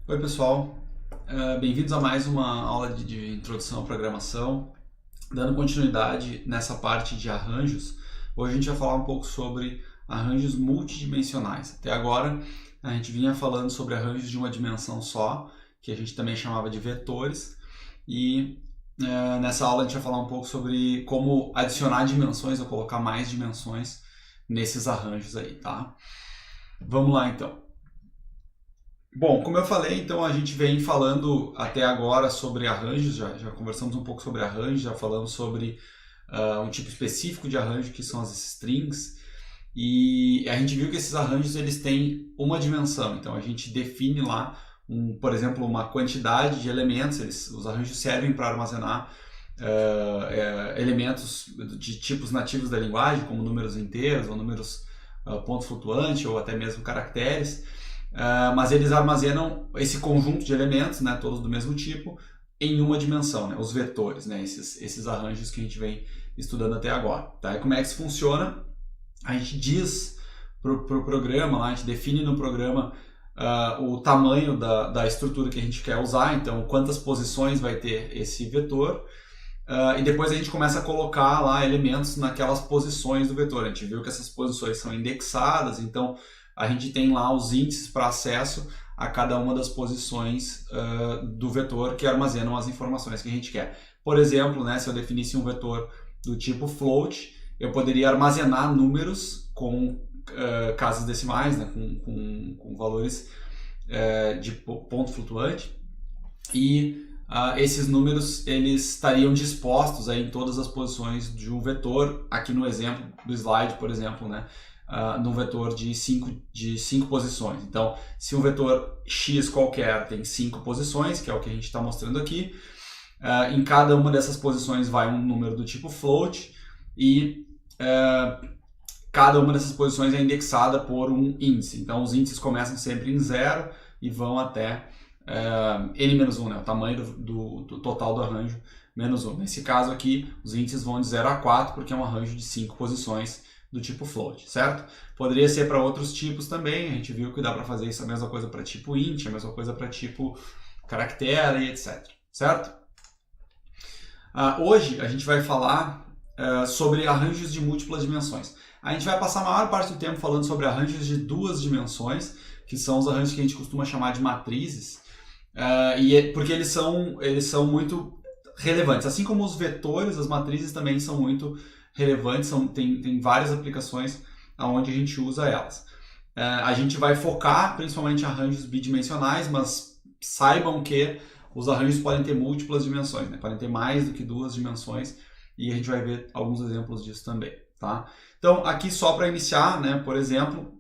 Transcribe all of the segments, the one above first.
Oi pessoal, bem-vindos a mais uma aula de introdução à programação. Dando continuidade nessa parte de arranjos, hoje a gente vai falar um pouco sobre arranjos multidimensionais. Até agora a gente vinha falando sobre arranjos de uma dimensão só, que a gente também chamava de vetores, e nessa aula a gente vai falar um pouco sobre como adicionar dimensões ou colocar mais dimensões nesses arranjos aí, tá? Vamos lá então. Bom, como eu falei, então a gente vem falando até agora sobre arranjos, já conversamos um pouco sobre arranjos, já falamos sobre um tipo específico de arranjo que são as strings, e a gente viu que esses arranjos eles têm uma dimensão, então a gente define lá, por exemplo, uma quantidade de elementos, os arranjos servem para armazenar elementos de tipos nativos da linguagem, como números inteiros ou números ponto flutuante ou até mesmo caracteres. Mas eles armazenam esse conjunto de elementos, né, todos do mesmo tipo, em uma dimensão, né, os vetores, né, esses arranjos que a gente vem estudando até agora. Tá? E como é que isso funciona? A gente diz para o programa, lá, a gente define no programa o tamanho da estrutura que a gente quer usar, então quantas posições vai ter esse vetor, e depois a gente começa a colocar lá elementos naquelas posições do vetor. A gente viu que essas posições são indexadas, então a gente tem lá os índices para acesso a cada uma das posições do vetor que armazenam as informações que a gente quer. Por exemplo, né, se eu definisse um vetor do tipo float, eu poderia armazenar números com casas decimais, né, com valores de ponto flutuante, e esses números eles estariam dispostos aí em todas as posições de um vetor, aqui no exemplo do slide, por exemplo, né, num vetor de 5 posições. Então, se um vetor x qualquer tem 5 posições, que é o que a gente está mostrando aqui, em cada uma dessas posições vai um número do tipo float, e cada uma dessas posições é indexada por um índice. Então, os índices começam sempre em 0 e vão até n-1, né, o tamanho do total do arranjo, menos 1. Nesse caso aqui, os índices vão de 0 a 4, porque é um arranjo de 5 posições do tipo float, certo? Poderia ser para outros tipos também, a gente viu que dá para fazer isso a mesma coisa para tipo int, a mesma coisa para tipo caractere, etc, certo? Hoje a gente vai falar sobre arranjos de múltiplas dimensões. A gente vai passar a maior parte do tempo falando sobre arranjos de 2 dimensões, que são os arranjos que a gente costuma chamar de matrizes, porque eles são muito relevantes. Assim como os vetores, as matrizes também são muito relevantes, tem várias aplicações onde a gente usa elas. A gente vai focar principalmente em arranjos bidimensionais, mas saibam que os arranjos podem ter múltiplas dimensões, né? Podem ter mais do que 2 dimensões, e a gente vai ver alguns exemplos disso também. Tá? Então, aqui só para iniciar, né, por exemplo,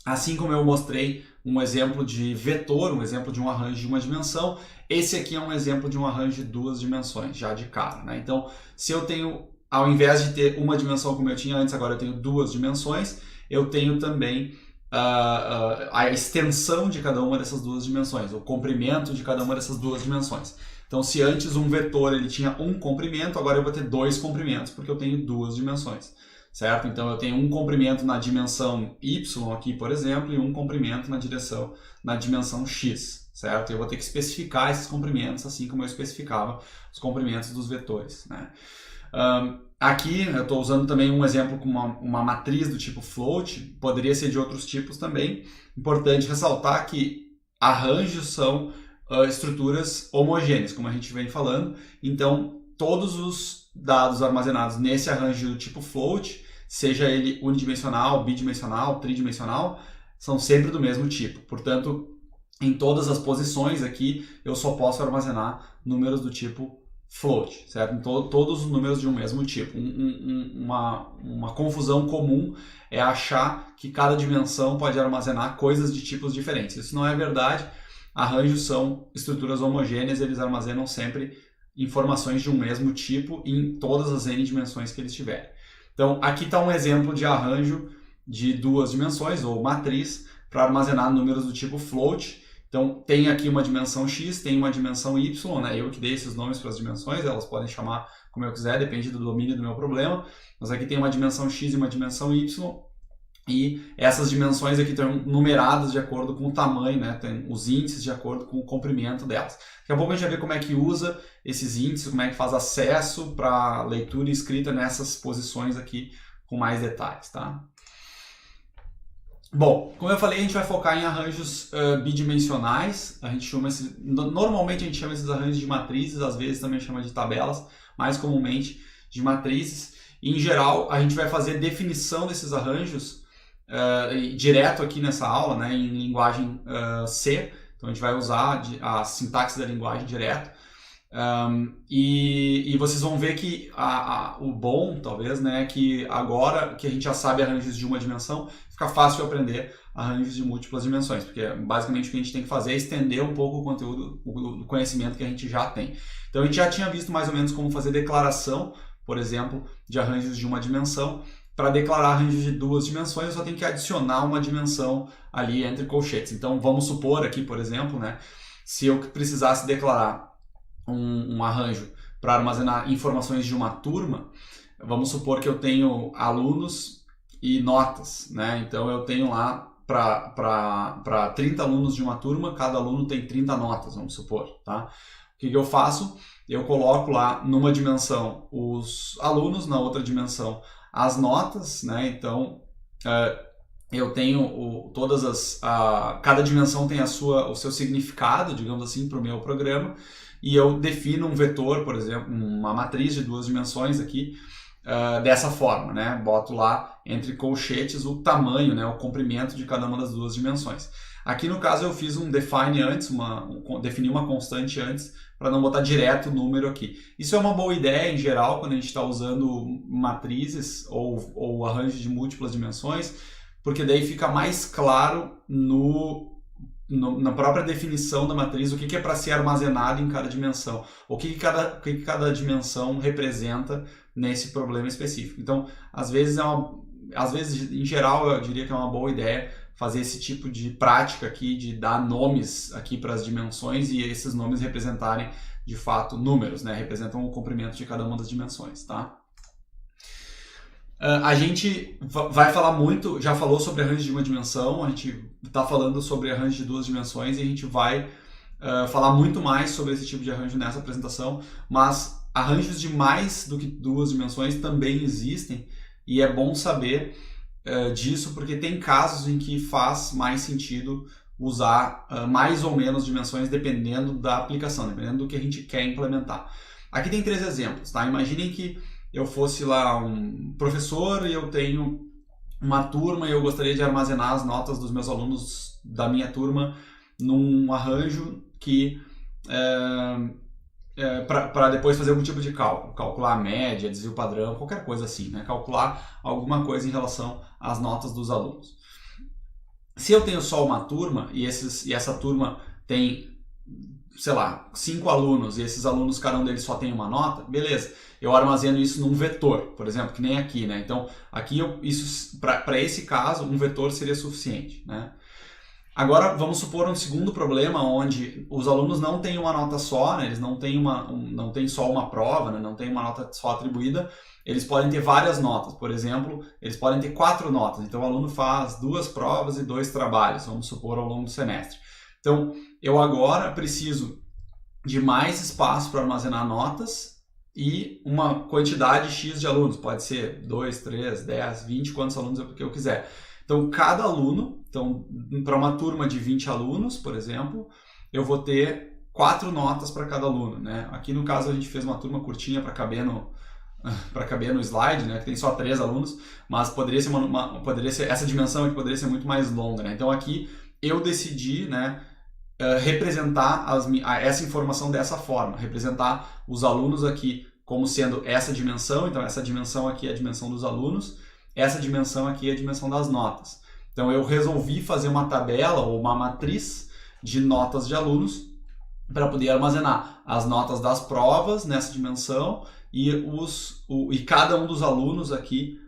assim como eu mostrei um exemplo de vetor, um exemplo de um arranjo de uma dimensão, esse aqui é um exemplo de um arranjo de 2 dimensões, já de cara. Né? Então, se eu tenho, ao invés de ter uma dimensão como eu tinha antes, agora eu tenho 2 dimensões, eu tenho também a extensão de cada uma dessas 2 dimensões, o comprimento de cada uma dessas 2 dimensões. Então, se antes um vetor ele tinha um comprimento, agora eu vou ter 2 comprimentos, porque eu tenho 2 dimensões. Certo? Então eu tenho um comprimento na dimensão y aqui, por exemplo, e um comprimento na dimensão x, certo? Eu vou ter que especificar esses comprimentos, assim como eu especificava os comprimentos dos vetores, né? Aqui eu estou usando também um exemplo com uma matriz do tipo float, poderia ser de outros tipos também. Importante ressaltar que arranjos são estruturas homogêneas, como a gente vem falando, então todos os dados armazenados nesse arranjo do tipo float, seja ele unidimensional, bidimensional, tridimensional, são sempre do mesmo tipo. Portanto, em todas as posições aqui, eu só posso armazenar números do tipo float, certo? Então, todos os números de um mesmo tipo. Uma confusão comum é achar que cada dimensão pode armazenar coisas de tipos diferentes. Isso não é verdade. Arranjos são estruturas homogêneas, eles armazenam sempre informações de um mesmo tipo em todas as n dimensões que eles tiverem. Então, aqui está um exemplo de arranjo de 2 dimensões, ou matriz, para armazenar números do tipo float. Então, tem aqui uma dimensão x, tem uma dimensão y, né? Eu que dei esses nomes para as dimensões, elas podem chamar como eu quiser, depende do domínio do meu problema. Mas aqui tem uma dimensão x e uma dimensão y, E essas dimensões aqui estão numeradas de acordo com o tamanho, né? Tem os índices de acordo com o comprimento delas. Daqui a pouco a gente vai ver como é que usa esses índices, como é que faz acesso para leitura e escrita nessas posições aqui com mais detalhes, tá? Bom, como eu falei, a gente vai focar em arranjos bidimensionais. A gente chama normalmente a gente chama esses arranjos de matrizes, às vezes também chama de tabelas, mais comumente de matrizes. E, em geral, a gente vai fazer definição desses arranjos direto aqui nessa aula, né, em linguagem C. Então a gente vai usar a sintaxe da linguagem direto. E vocês vão ver que o bom, talvez, né, é que agora que a gente já sabe arranjos de uma dimensão, fica fácil aprender arranjos de múltiplas dimensões, porque basicamente o que a gente tem que fazer é estender um pouco o conteúdo, o conhecimento que a gente já tem. Então a gente já tinha visto mais ou menos como fazer declaração, por exemplo, de arranjos de uma dimensão. Para declarar arranjos de duas dimensões, eu só tenho que adicionar uma dimensão ali entre colchetes. Então vamos supor aqui, por exemplo, né, se eu precisasse declarar um arranjo para armazenar informações de uma turma, vamos supor que eu tenho alunos e notas, né? Então eu tenho lá para 30 alunos de uma turma, cada aluno tem 30 notas, vamos supor, tá? O que eu faço? Eu coloco lá numa dimensão os alunos, na outra dimensão as notas, né? Então eu tenho cada dimensão tem o seu significado, digamos assim, para o meu programa, e eu defino um vetor, por exemplo, uma matriz de duas dimensões aqui, dessa forma, né? Boto lá entre colchetes o tamanho, né? O comprimento de cada uma das duas dimensões. Aqui no caso eu fiz um define antes, defini uma constante antes, para não botar direto o número aqui. Isso é uma boa ideia em geral quando a gente está usando matrizes ou arranjos de múltiplas dimensões, porque daí fica mais claro na própria definição da matriz o que é para ser armazenado em cada dimensão, o que cada dimensão representa nesse problema específico. Então, às vezes, em geral, eu diria que é uma boa ideia fazer esse tipo de prática aqui, de dar nomes aqui para as dimensões e esses nomes representarem, de fato, números, né? Representam o comprimento de cada uma das dimensões, tá? A gente vai falar muito, já falou sobre arranjos de uma dimensão, a gente está falando sobre arranjos de duas dimensões e a gente vai falar muito mais sobre esse tipo de arranjo nessa apresentação, mas arranjos de mais do que duas dimensões também existem e é bom saber disso porque tem casos em que faz mais sentido usar mais ou menos dimensões dependendo da aplicação, dependendo do que a gente quer implementar. Aqui tem 3 exemplos, tá? Imaginem que eu fosse lá um professor e eu tenho uma turma e eu gostaria de armazenar as notas dos meus alunos da minha turma num arranjo que para depois fazer algum tipo de cálculo, calcular a média, desvio padrão, qualquer coisa assim, né? Calcular alguma coisa em relação às notas dos alunos. Se eu tenho só uma turma e essa turma tem, sei lá, 5 alunos e esses alunos, cada um deles só tem uma nota, beleza. Eu armazeno isso num vetor, por exemplo, que nem aqui, né? Então, aqui para esse caso, um vetor seria suficiente, né? Agora, vamos supor um segundo problema onde os alunos não têm uma nota só, né? Eles não têm só uma prova, né? Não têm uma nota só atribuída, eles podem ter várias notas. Por exemplo, eles podem ter 4 notas. Então, o aluno faz 2 provas e 2 trabalhos, vamos supor, ao longo do semestre. Então, eu agora preciso de mais espaço para armazenar notas e uma quantidade X de alunos. Pode ser 2, 3, 10, 20, quantos alunos eu quiser. Então, cada aluno, para uma turma de 20 alunos, por exemplo, eu vou ter 4 notas para cada aluno, né? Aqui no caso a gente fez uma turma curtinha para caber no slide, né? Que tem só 3 alunos, mas poderia ser essa dimensão aqui poderia ser muito mais longa, né? Então aqui eu decidi, né, representar essa informação dessa forma, representar os alunos aqui como sendo essa dimensão. Então essa dimensão aqui é a dimensão dos alunos, essa dimensão aqui é a dimensão das notas. Então eu resolvi fazer uma tabela ou uma matriz de notas de alunos para poder armazenar as notas das provas nessa dimensão e cada um dos alunos aqui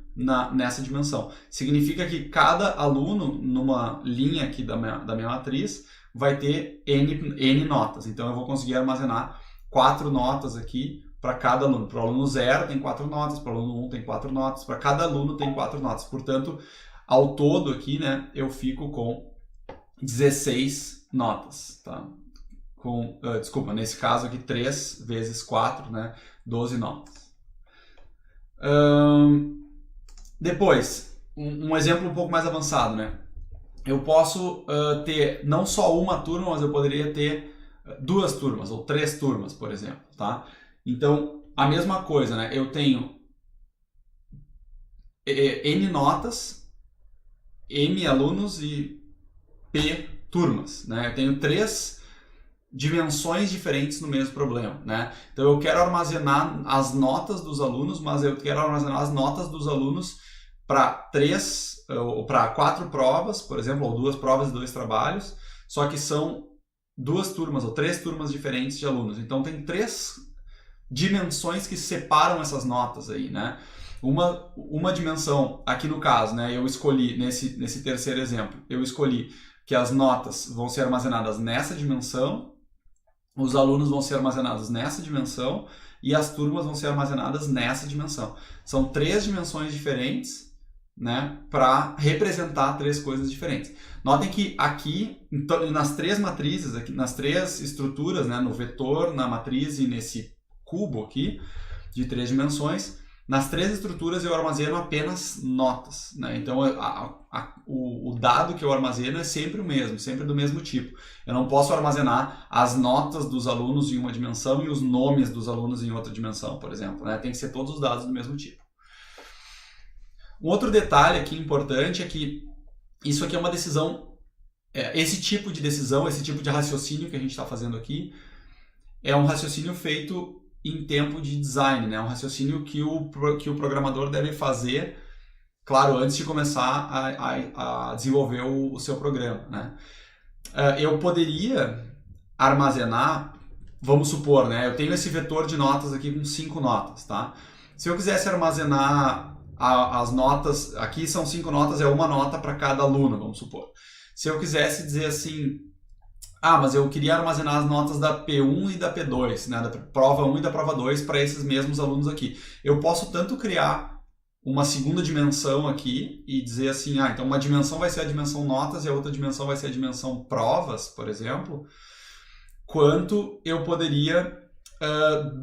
nessa dimensão. Significa que cada aluno numa linha aqui da minha matriz vai ter N notas. Então eu vou conseguir armazenar 4 notas aqui para cada aluno. Para o aluno 0 tem 4 notas, para o aluno 1 tem 4 notas, para cada aluno tem 4 notas. Portanto, ao todo aqui, né, eu fico com 16 notas, tá? Desculpa, nesse caso aqui 3 vezes 4, né, 12 notas. Depois, um exemplo um pouco mais avançado, né? Eu posso ter não só uma turma, mas eu poderia ter 2 turmas ou 3 turmas, por exemplo, tá? Então, a mesma coisa, né? Eu tenho N notas, M alunos e P turmas, né? Eu tenho 3 dimensões diferentes no mesmo problema, né? Então eu quero armazenar as notas dos alunos, mas eu quero armazenar as notas dos alunos para 3 ou para 4 provas, por exemplo, ou 2 provas e 2 trabalhos, só que são 2 turmas ou 3 turmas diferentes de alunos. Então tem 3 dimensões que separam essas notas aí, né? Uma dimensão, aqui no caso, né, eu escolhi, nesse terceiro exemplo, eu escolhi que as notas vão ser armazenadas nessa dimensão, os alunos vão ser armazenados nessa dimensão e as turmas vão ser armazenadas nessa dimensão. São 3 dimensões diferentes, né, para representar 3 coisas diferentes. Notem que aqui, nas 3 matrizes, aqui, nas 3 estruturas, né, no vetor, na matriz e nesse cubo aqui, de 3 dimensões, nas 3 estruturas eu armazeno apenas notas, né? Então o dado que eu armazeno é sempre o mesmo, sempre do mesmo tipo. Eu não posso armazenar as notas dos alunos em uma dimensão e os nomes dos alunos em outra dimensão, por exemplo, né? Tem que ser todos os dados do mesmo tipo. Um outro detalhe aqui importante é que isso aqui é uma decisão, esse tipo de decisão, esse tipo de raciocínio que a gente está fazendo aqui, é um raciocínio feito em tempo de design, né? Um raciocínio que o programador deve fazer, claro, antes de começar a desenvolver o seu programa, né? Eu poderia armazenar, vamos supor, né? Eu tenho esse vetor de notas aqui com 5 notas, tá? Se eu quisesse armazenar as notas, aqui são 5 notas, é uma nota para cada aluno, vamos supor. Se eu quisesse dizer assim, mas eu queria armazenar as notas da P1 e da P2, né, da prova 1 e da prova 2 para esses mesmos alunos aqui. Eu posso tanto criar uma segunda dimensão aqui e dizer assim, então uma dimensão vai ser a dimensão notas e a outra dimensão vai ser a dimensão provas, por exemplo, quanto eu poderia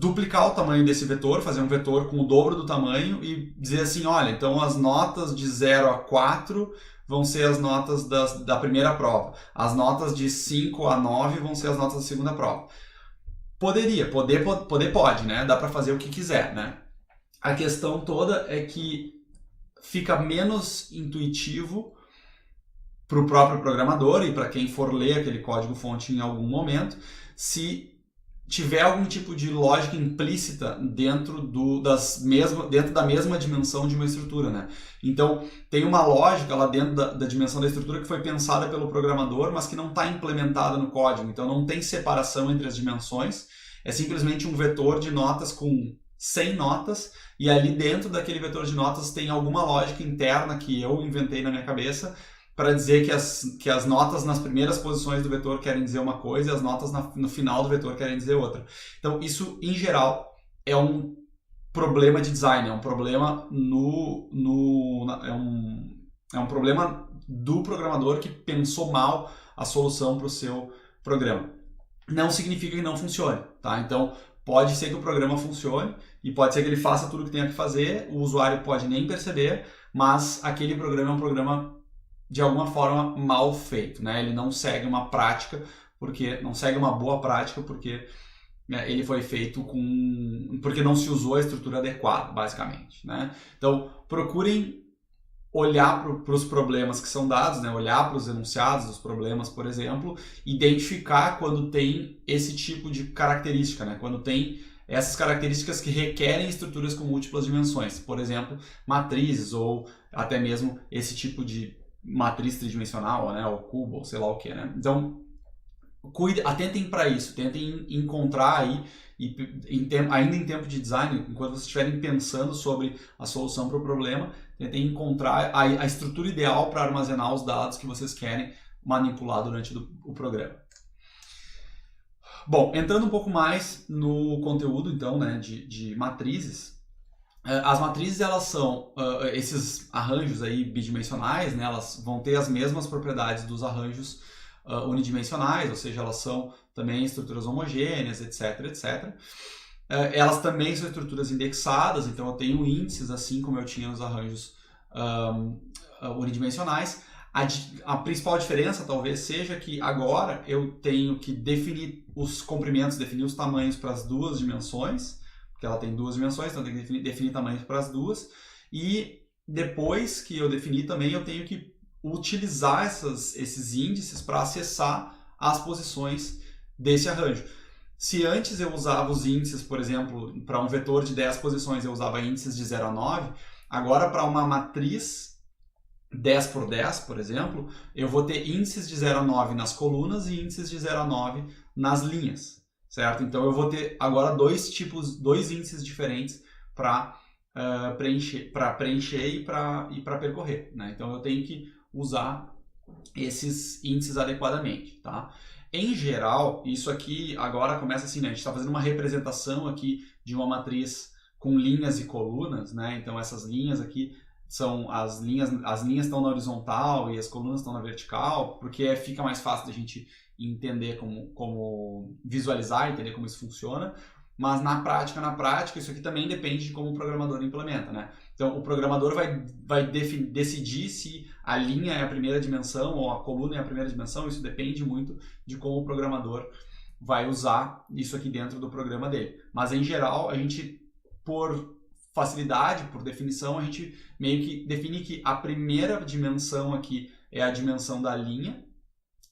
duplicar o tamanho desse vetor, fazer um vetor com o dobro do tamanho e dizer assim, olha, então as notas de 0 a 4 vão ser as notas da primeira prova. As notas de 5 a 9 vão ser as notas da segunda prova. Pode, né? Dá para fazer o que quiser, né? A questão toda é que fica menos intuitivo para o próprio programador e para quem for ler aquele código-fonte em algum momento, se tiver algum tipo de lógica implícita dentro da mesma dimensão de uma estrutura, né? Então, tem uma lógica lá dentro da dimensão da estrutura que foi pensada pelo programador, mas que não está implementada no código. Então, não tem separação entre as dimensões. É simplesmente um vetor de notas com 100 notas, e ali dentro daquele vetor de notas tem alguma lógica interna que eu inventei na minha cabeça para dizer que as notas nas primeiras posições do vetor querem dizer uma coisa e as notas no final do vetor querem dizer outra. Então, isso, em geral, é um problema de design, é um problema é um problema do programador que pensou mal a solução para o seu programa. Não significa que não funcione, tá? Então, pode ser que o programa funcione e pode ser que ele faça tudo o que tenha que fazer, o usuário pode nem perceber, mas aquele programa é um programa de alguma forma mal feito, né? Ele não segue uma prática, não segue uma boa prática porque ele foi feito porque não se usou a estrutura adequada, basicamente, né? Então, procurem olhar para os problemas que são dados, né? Olhar para os enunciados dos problemas, por exemplo, identificar quando tem esse tipo de característica, né? Quando tem essas características que requerem estruturas com múltiplas dimensões, por exemplo, matrizes ou até mesmo esse tipo de matriz tridimensional, né, ou cubo, ou sei lá o que, né? Então, atentem para isso, tentem encontrar aí, ainda em tempo de design, enquanto vocês estiverem pensando sobre a solução para o problema, tentem encontrar a estrutura ideal para armazenar os dados que vocês querem manipular durante o programa. Bom, entrando um pouco mais no conteúdo, então, né, de matrizes, As matrizes, elas são esses arranjos aí bidimensionais, né, elas vão ter as mesmas propriedades dos arranjos unidimensionais, ou seja, elas são também estruturas homogêneas, etc, etc. Elas também são estruturas indexadas, então eu tenho índices, assim como eu tinha nos arranjos unidimensionais. A principal diferença talvez seja que agora eu tenho que definir os comprimentos, definir os tamanhos para as duas dimensões, porque ela tem duas dimensões, então eu tenho que definir tamanhos para as duas, e depois que eu definir também eu tenho que utilizar esses índices para acessar as posições desse arranjo. Se antes eu usava os índices, por exemplo, para um vetor de 10 posições eu usava índices de 0 a 9, agora para uma matriz 10 por 10, por exemplo, eu vou ter índices de 0 a 9 nas colunas e índices de 0 a 9 nas linhas, certo? Então eu vou ter agora dois índices diferentes para preencher e para percorrer, né? Então eu tenho que usar esses índices adequadamente, tá? Em geral, isso aqui agora começa assim, né? A gente está fazendo uma representação aqui de uma matriz com linhas e colunas, né? Então essas linhas aqui são as linhas estão na horizontal e as colunas estão na vertical, porque fica mais fácil da gente entender como visualizar, entender como isso funciona. Mas na prática, isso aqui também depende de como o programador implementa, né? Então, o programador vai decidir se a linha é a primeira dimensão ou a coluna é a primeira dimensão. Isso depende muito de como o programador vai usar isso aqui dentro do programa dele. Mas, em geral, a gente, por facilidade, por definição, a gente meio que define que a primeira dimensão aqui é a dimensão da linha,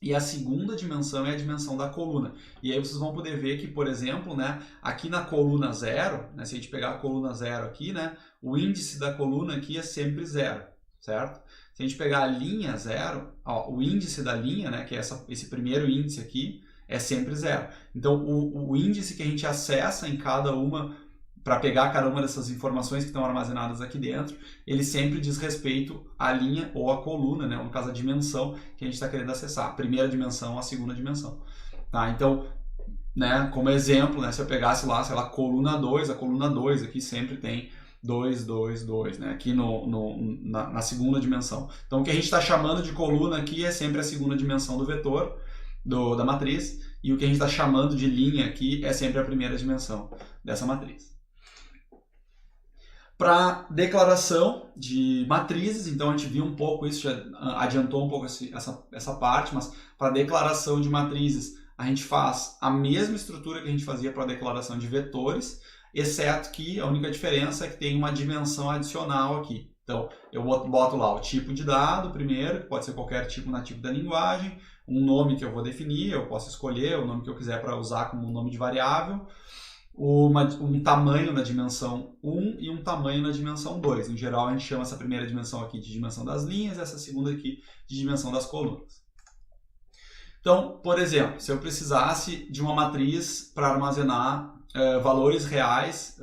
e a segunda dimensão é a dimensão da coluna. E aí vocês vão poder ver que, por exemplo, né, aqui na coluna 0, né, se a gente pegar a coluna 0 aqui, né, o índice da coluna aqui é sempre 0, certo? Se a gente pegar a linha 0, o índice da linha, né, que é esse primeiro índice aqui, é sempre 0. Então, o índice que a gente acessa em cada uma, para pegar cada uma dessas informações que estão armazenadas aqui dentro, ele sempre diz respeito à linha ou à coluna, né? Ou no caso a dimensão que a gente está querendo acessar, a primeira dimensão ou a segunda dimensão. Tá? Então, né, como exemplo, né, se eu pegasse lá, sei lá, coluna 2, a coluna 2 aqui sempre tem 2, 2, 2, né? Aqui na segunda dimensão. Então o que a gente está chamando de coluna aqui é sempre a segunda dimensão do vetor, da matriz, e o que a gente está chamando de linha aqui é sempre a primeira dimensão dessa matriz. Para declaração de matrizes, então a gente viu um pouco isso, já adiantou um pouco essa parte, mas para declaração de matrizes a gente faz a mesma estrutura que a gente fazia para a declaração de vetores, exceto que a única diferença é que tem uma dimensão adicional aqui. Então eu boto lá o tipo de dado primeiro, que pode ser qualquer tipo nativo da linguagem, um nome que eu vou definir, eu posso escolher o nome que eu quiser para usar como nome de variável, um tamanho na dimensão 1 e um tamanho na dimensão 2. Em geral, a gente chama essa primeira dimensão aqui de dimensão das linhas e essa segunda aqui de dimensão das colunas. Então, por exemplo, se eu precisasse de uma matriz para armazenar valores reais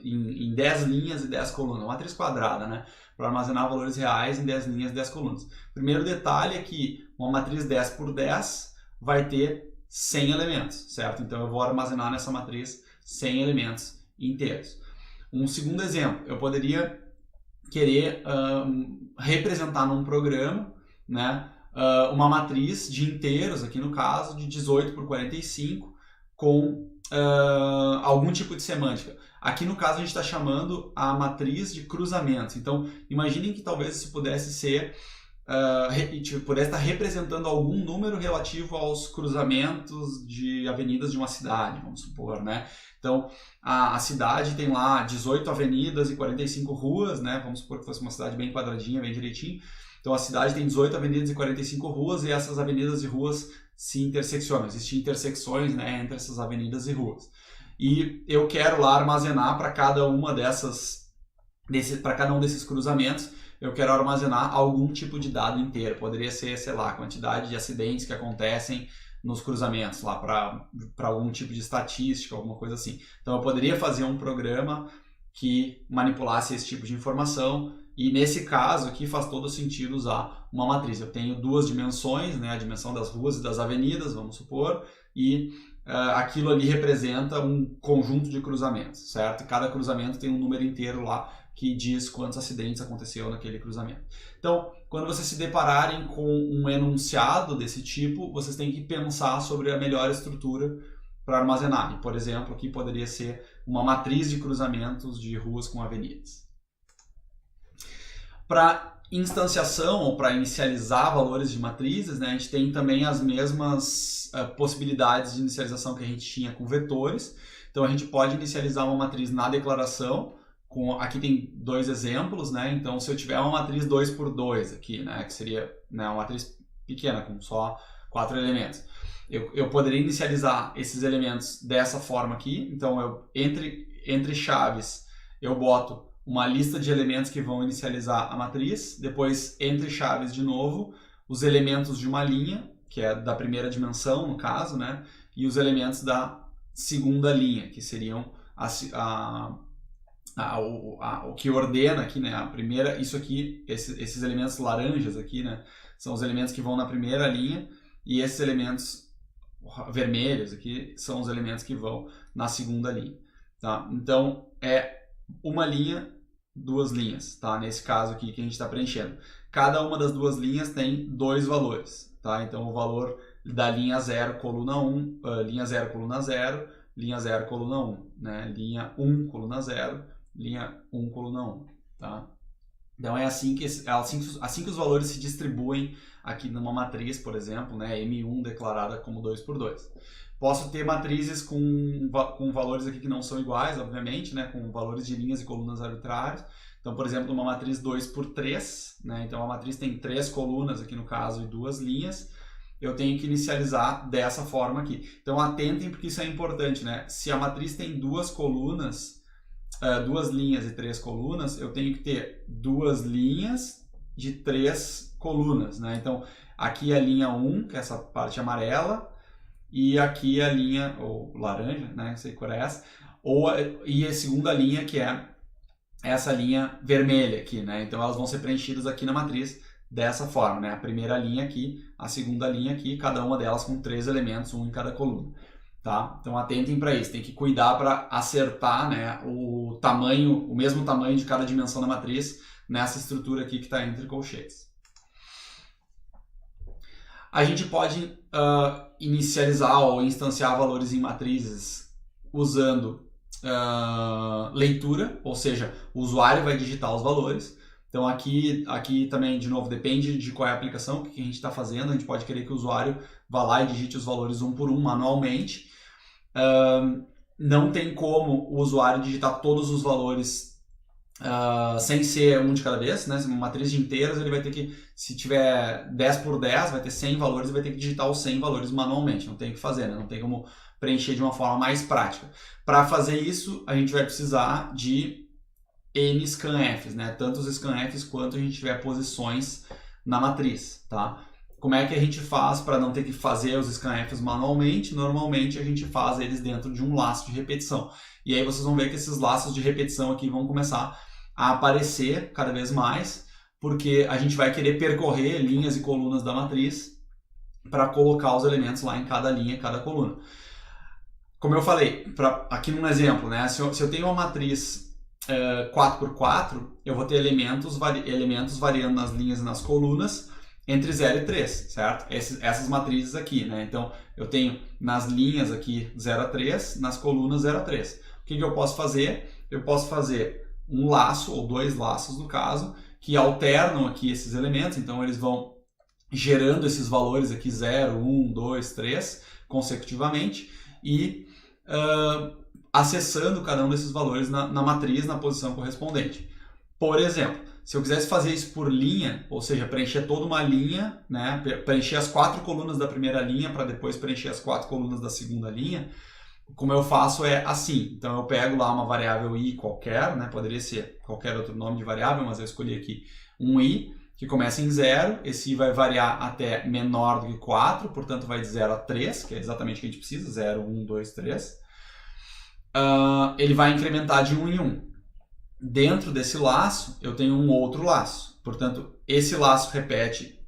em 10 linhas e 10 colunas, uma matriz quadrada, né? Para armazenar valores reais em 10 linhas e 10 colunas. Primeiro detalhe é que uma matriz 10 por 10 vai ter 100 elementos, certo? Então eu vou armazenar nessa matriz 100 elementos inteiros. Um segundo exemplo, eu poderia querer representar num programa, né, uma matriz de inteiros, aqui no caso, de 18 por 45, com algum tipo de semântica. Aqui no caso a gente está chamando a matriz de cruzamentos. Então imaginem que talvez isso pudesse ser pudesse estar representando algum número relativo aos cruzamentos de avenidas de uma cidade, vamos supor, né? Então, a cidade tem lá 18 avenidas e 45 ruas, né? Vamos supor que fosse uma cidade bem quadradinha, bem direitinho. Então, a cidade tem 18 avenidas e 45 ruas e essas avenidas e ruas se interseccionam. Existem intersecções, né, entre essas avenidas e ruas. E eu quero lá armazenar para cada uma para cada um desses cruzamentos, eu quero armazenar algum tipo de dado inteiro. Poderia ser, sei lá, a quantidade de acidentes que acontecem nos cruzamentos, lá para algum tipo de estatística, alguma coisa assim. Então eu poderia fazer um programa que manipulasse esse tipo de informação, e nesse caso aqui faz todo sentido usar uma matriz. Eu tenho duas dimensões, né, a dimensão das ruas e das avenidas, vamos supor, e aquilo ali representa um conjunto de cruzamentos, certo? Cada cruzamento tem um número inteiro lá que diz quantos acidentes aconteceu naquele cruzamento. Então, quando vocês se depararem com um enunciado desse tipo, vocês têm que pensar sobre a melhor estrutura para armazenar. E, por exemplo, aqui poderia ser uma matriz de cruzamentos de ruas com avenidas. Para instanciação ou para inicializar valores de matrizes, né, a gente tem também as mesmas possibilidades de inicialização que a gente tinha com vetores. Então a gente pode inicializar uma matriz na declaração. Aqui tem dois exemplos, né? Então se eu tiver uma matriz 2x2 aqui, né, que seria, né, uma matriz pequena com só 4 elementos, eu poderia inicializar esses elementos dessa forma aqui. Então entre chaves eu boto uma lista de elementos que vão inicializar a matriz, depois entre chaves de novo, os elementos de uma linha, que é da primeira dimensão no caso, né, e os elementos da segunda linha, que seriam o que ordena aqui, né, a primeira, isso aqui, esses elementos laranjas aqui, né, são os elementos que vão na primeira linha, e esses elementos vermelhos aqui são os elementos que vão na segunda linha, tá? Então é uma linha, duas linhas, tá? Nesse caso aqui que a gente está preenchendo. Cada uma das duas linhas tem dois valores, tá? Então o valor da linha 0, coluna 1, linha 0, coluna 0, linha 0, coluna 1, né? Linha 1, coluna 0, linha 1, coluna 1, tá? Então é assim que os valores se distribuem aqui numa matriz, por exemplo, né? M1 declarada como 2x2. Posso ter matrizes com valores aqui que não são iguais, obviamente, né? Com valores de linhas e colunas arbitrários. Então, por exemplo, uma matriz 2x3, né? Então a matriz tem 3 colunas aqui no caso e 2 linhas. Eu tenho que inicializar dessa forma aqui. Então atentem porque isso é importante, né? Se a matriz tem 2 colunas, 2 linhas e 3 colunas, eu tenho que ter 2 linhas de 3 colunas, né? Então aqui é a linha 1, que é essa parte amarela, e aqui a linha, ou laranja, né, não sei qual é essa, e a segunda linha, que é essa linha vermelha aqui, né, então elas vão ser preenchidas aqui na matriz dessa forma, né, a primeira linha aqui, a segunda linha aqui, cada uma delas com 3 elementos, um em cada coluna, tá? Então atentem para isso, tem que cuidar para acertar, né, o mesmo tamanho de cada dimensão da matriz nessa estrutura aqui que está entre colchetes. A gente pode inicializar ou instanciar valores em matrizes usando leitura, ou seja, o usuário vai digitar os valores. Então aqui também, de novo, depende de qual é a aplicação, o que a gente está fazendo. A gente pode querer que o usuário vá lá e digite os valores um por um manualmente. Não tem como o usuário digitar todos os valores sem ser um de cada vez, né? Uma matriz de inteiros, ele vai ter que, se tiver 10 por 10, vai ter 100 valores e vai ter que digitar os 100 valores manualmente, não tem o que fazer, né? Não tem como preencher de uma forma mais prática. Para fazer isso, a gente vai precisar de N scanfs, né? Tanto os scanfs quanto a gente tiver posições na matriz, tá? Como é que a gente faz para não ter que fazer os scanfs manualmente? Normalmente a gente faz eles dentro de um laço de repetição. E aí vocês vão ver que esses laços de repetição aqui vão começar a aparecer cada vez mais, porque a gente vai querer percorrer linhas e colunas da matriz para colocar os elementos lá em cada linha, cada coluna. Como eu falei, aqui num exemplo, né? Se eu tenho uma matriz 4x4, eu vou ter elementos variando nas linhas e nas colunas entre 0 e 3, certo? Essas matrizes aqui, né? Então, eu tenho nas linhas aqui 0 a 3, nas colunas 0 a 3. O que eu posso fazer? Eu posso fazer um laço, ou 2 laços no caso, que alternam aqui esses elementos, então eles vão gerando esses valores aqui 0, 1, 2, 3, consecutivamente, e acessando cada um desses valores na matriz, na posição correspondente. Por exemplo, se eu quisesse fazer isso por linha, ou seja, preencher toda uma linha, né, preencher as 4 colunas da primeira linha para depois preencher as 4 colunas da segunda linha, como eu faço é assim. Então eu pego lá uma variável i qualquer, né, poderia ser qualquer outro nome de variável, mas eu escolhi aqui um i, que começa em 0, esse i vai variar até menor do que 4, portanto vai de 0 a 3, que é exatamente o que a gente precisa, 0, 1, 2, 3. Ele vai incrementar de 1 em 1. Dentro desse laço, eu tenho um outro laço. Portanto, esse laço repete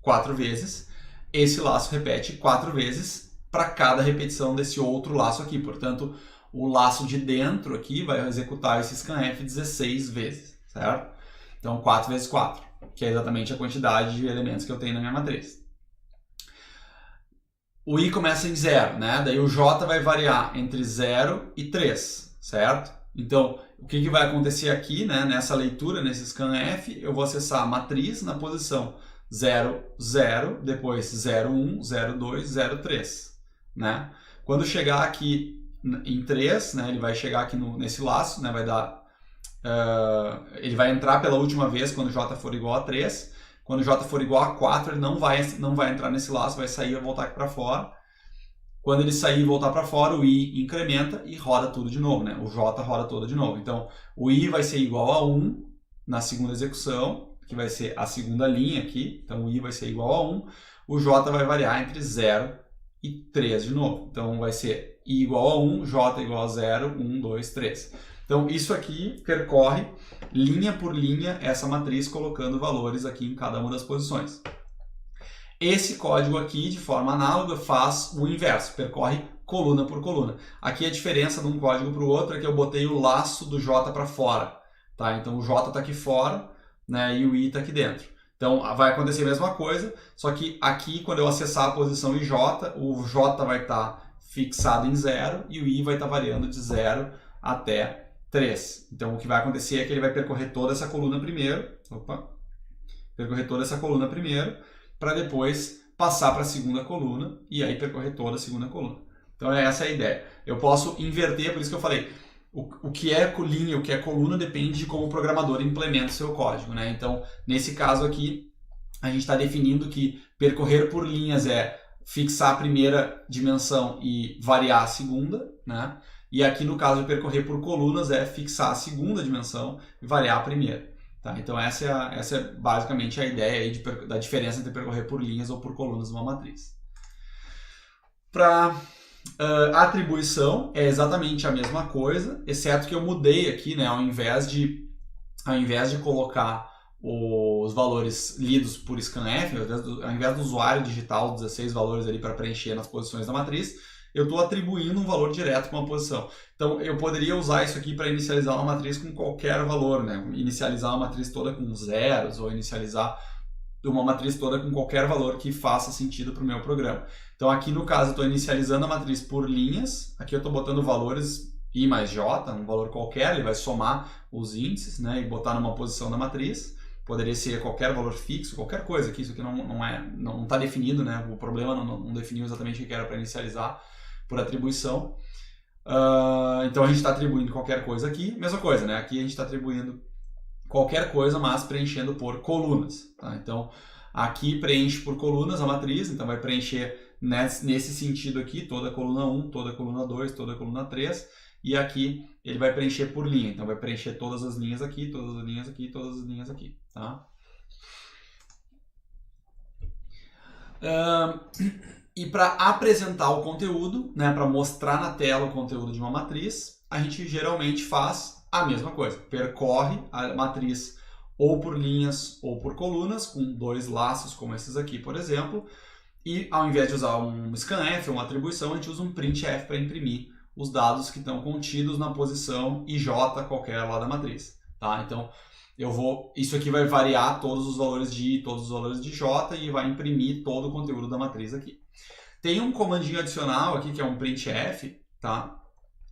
4 vezes, esse laço repete 4 vezes, para cada repetição desse outro laço aqui. Portanto, o laço de dentro aqui vai executar esse scanf 16 vezes, certo? Então, 4 vezes 4, que é exatamente a quantidade de elementos que eu tenho na minha matriz. O I começa em 0, né? Daí o J vai variar entre 0 e 3, certo? Então, o que vai acontecer aqui, né? Nessa leitura, nesse scanf, eu vou acessar a matriz na posição 0, 0, depois 0, 1, 0, 2, 0, 3, né? Quando chegar aqui em 3, né? Ele vai chegar aqui nesse laço, né? Vai dar... ele vai entrar pela última vez quando J for igual a 3. Quando J for igual a 4, ele não vai entrar nesse laço, vai sair e voltar aqui para fora. Quando ele sair e voltar para fora, o I incrementa e roda tudo de novo, né? O J roda todo de novo. Então, o I vai ser igual a 1 na segunda execução, que vai ser a segunda linha aqui. Então, o I vai ser igual a 1. O J vai variar entre 0 e 3 de novo. Então, vai ser I igual a 1, J igual a 0, 1, 2, 3. Então, isso aqui percorre linha por linha essa matriz, colocando valores aqui em cada uma das posições. Esse código aqui, de forma análoga, faz o inverso, percorre coluna por coluna. Aqui a diferença de um código para o outro é que eu botei o laço do J para fora. Tá? Então, o J está aqui fora, né, e o I está aqui dentro. Então, vai acontecer a mesma coisa, só que aqui, quando eu acessar a posição IJ, o J vai estar fixado em 0 e o I vai estar variando de 0 até 3. Então, o que vai acontecer é que ele vai percorrer toda essa coluna primeiro, para depois passar para a segunda coluna e aí percorrer toda a segunda coluna. Então, essa é a ideia. Eu posso inverter, por isso que eu falei, o que é linha, o que é coluna, depende de como o programador implementa o seu código, né? Então, nesse caso aqui, a gente está definindo que percorrer por linhas é fixar a primeira dimensão e variar a segunda, né? E aqui no caso de percorrer por colunas é fixar a segunda dimensão e variar a primeira. Tá? Então essa é basicamente a ideia aí da diferença entre percorrer por linhas ou por colunas numa matriz. Para atribuição é exatamente a mesma coisa, exceto que eu mudei aqui, né? Ao invés de colocar os valores lidos por scanf, ao invés do usuário digitar os 16 valores ali para preencher nas posições da matriz, eu estou atribuindo um valor direto para uma posição. Então, eu poderia usar isso aqui para inicializar uma matriz com qualquer valor, né? Inicializar uma matriz toda com zeros, ou inicializar uma matriz toda com qualquer valor que faça sentido para o meu programa. Então, aqui no caso, eu estou inicializando a matriz por linhas. Aqui eu estou botando valores I mais J, um valor qualquer, ele vai somar os índices, né? E botar numa posição da matriz. Poderia ser qualquer valor fixo, qualquer coisa aqui. Isso aqui não está definido, né? O problema não definiu exatamente o que era para inicializar por atribuição. Então a gente está atribuindo qualquer coisa aqui, mesma coisa, né? Aqui a gente está atribuindo qualquer coisa, mas preenchendo por colunas. Tá? Então aqui preenche por colunas a matriz, então vai preencher nesse sentido aqui, toda a coluna 1, toda a coluna 2, toda a coluna 3, e aqui ele vai preencher por linha, então vai preencher todas as linhas aqui, todas as linhas aqui, todas as linhas aqui. Tá? E para apresentar o conteúdo, né, para mostrar na tela o conteúdo de uma matriz, a gente geralmente faz a mesma coisa. Percorre a matriz ou por linhas ou por colunas, com dois laços como esses aqui, por exemplo. E ao invés de usar um scanf ou uma atribuição, a gente usa um printf para imprimir os dados que estão contidos na posição IJ qualquer lá da matriz. Tá? Então, isso aqui vai variar todos os valores de I, todos os valores de J e vai imprimir todo o conteúdo da matriz aqui. Tem um comandinho adicional aqui que é um printf, tá?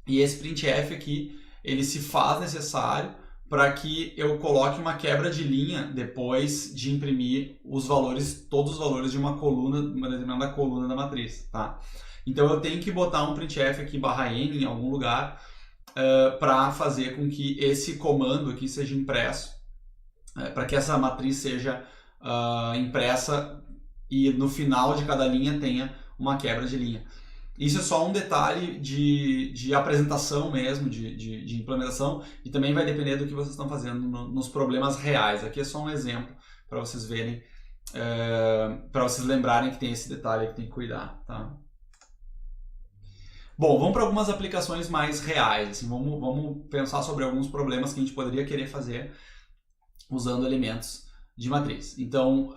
E esse printf aqui, ele se faz necessário para que eu coloque uma quebra de linha depois de imprimir todos os valores de uma determinada coluna da matriz, tá? Então eu tenho que botar um printf aqui /n em algum lugar para fazer com que esse comando aqui seja impresso, para que essa matriz seja impressa e no final de cada linha tenha uma quebra de linha. Isso é só um detalhe de apresentação mesmo, de implementação, e também vai depender do que vocês estão fazendo nos problemas reais. Aqui é só um exemplo para vocês verem, para vocês lembrarem que tem esse detalhe que tem que cuidar. Tá? Bom, vamos para algumas aplicações mais reais. Assim, vamos pensar sobre alguns problemas que a gente poderia querer fazer usando elementos de matriz. Então,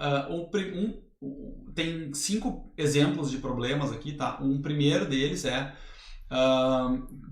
tem 5 exemplos de problemas aqui, tá? Um primeiro deles é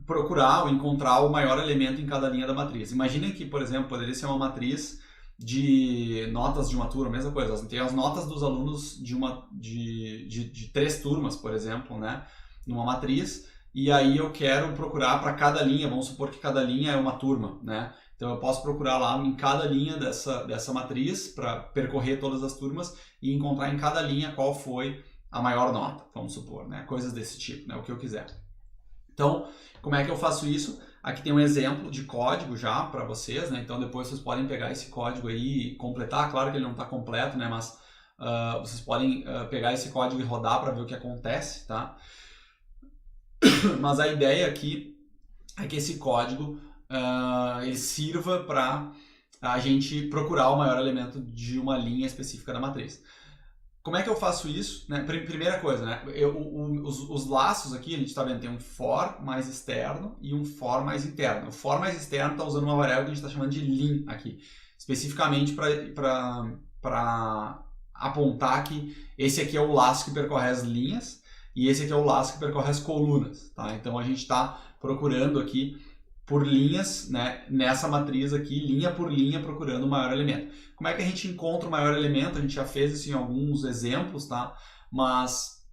procurar ou encontrar o maior elemento em cada linha da matriz. Imaginem que, por exemplo, poderia ser uma matriz de notas de uma turma, mesma coisa. Tem as notas dos alunos de 3 turmas, por exemplo, né? Numa matriz, e aí eu quero procurar para cada linha, vamos supor que cada linha é uma turma, né? Então eu posso procurar lá em cada linha dessa matriz para percorrer todas as turmas e encontrar em cada linha qual foi a maior nota, vamos supor, né? Coisas desse tipo, né? O que eu quiser. Então, como é que eu faço isso? Aqui tem um exemplo de código já para vocês, né? Então depois vocês podem pegar esse código aí e completar. Claro que ele não está completo, né? Mas vocês podem pegar esse código e rodar para ver o que acontece, tá? Mas a ideia aqui é que esse código ele sirva para a gente procurar o maior elemento de uma linha específica da matriz. Como é que eu faço isso? Né? Primeira coisa, né? Os laços aqui, a gente está vendo, tem um for mais externo e um for mais interno. O for mais externo está usando uma variável que a gente está chamando de lim aqui, especificamente para apontar que esse aqui é o laço que percorre as linhas e esse aqui é o laço que percorre as colunas. Tá? Então a gente está procurando aqui por linhas, né, nessa matriz aqui, linha por linha, procurando o maior elemento. Como é que a gente encontra o maior elemento? A gente já fez isso em alguns exemplos, tá? Mas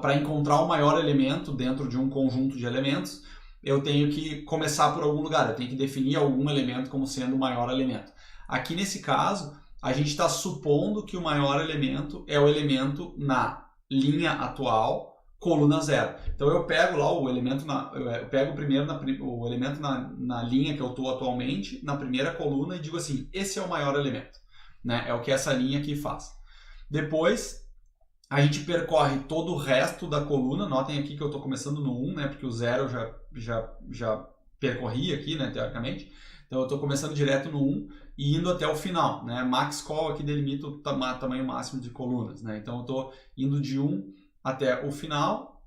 para encontrar o maior elemento dentro de um conjunto de elementos, eu tenho que começar por algum lugar, eu tenho que definir algum elemento como sendo o maior elemento. Aqui nesse caso, a gente está supondo que o maior elemento é o elemento na linha atual, coluna 0. Então eu pego lá o elemento, eu pego primeiro o elemento na linha que eu estou atualmente, na primeira coluna, e digo assim, esse é o maior elemento, né? É o que essa linha aqui faz. Depois a gente percorre todo o resto da coluna. Notem aqui que eu estou começando no 1, né? Porque o 0 eu já percorri aqui, né? Teoricamente. Então eu estou começando direto no 1 e indo até o final, né? Max call aqui delimita o tamanho máximo de colunas, né? Então eu estou indo de 1 até o final,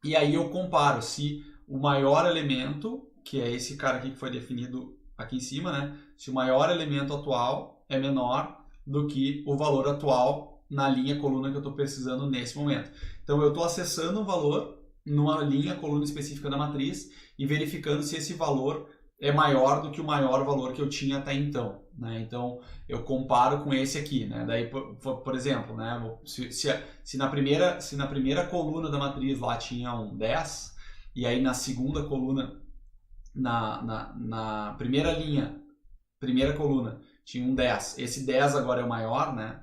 e aí eu comparo se o maior elemento, que é esse cara aqui que foi definido aqui em cima, né? Se o maior elemento atual é menor do que o valor atual na linha coluna que eu estou precisando nesse momento. Então eu estou acessando um valor numa linha coluna específica da matriz e verificando se esse valor é maior do que o maior valor que eu tinha até então, né? Então eu comparo com esse aqui, né? Daí, por exemplo, né? Se na primeira coluna da matriz lá tinha um 10, e aí na segunda coluna, na primeira linha, primeira coluna, tinha um 10. Esse 10 agora é o maior, né?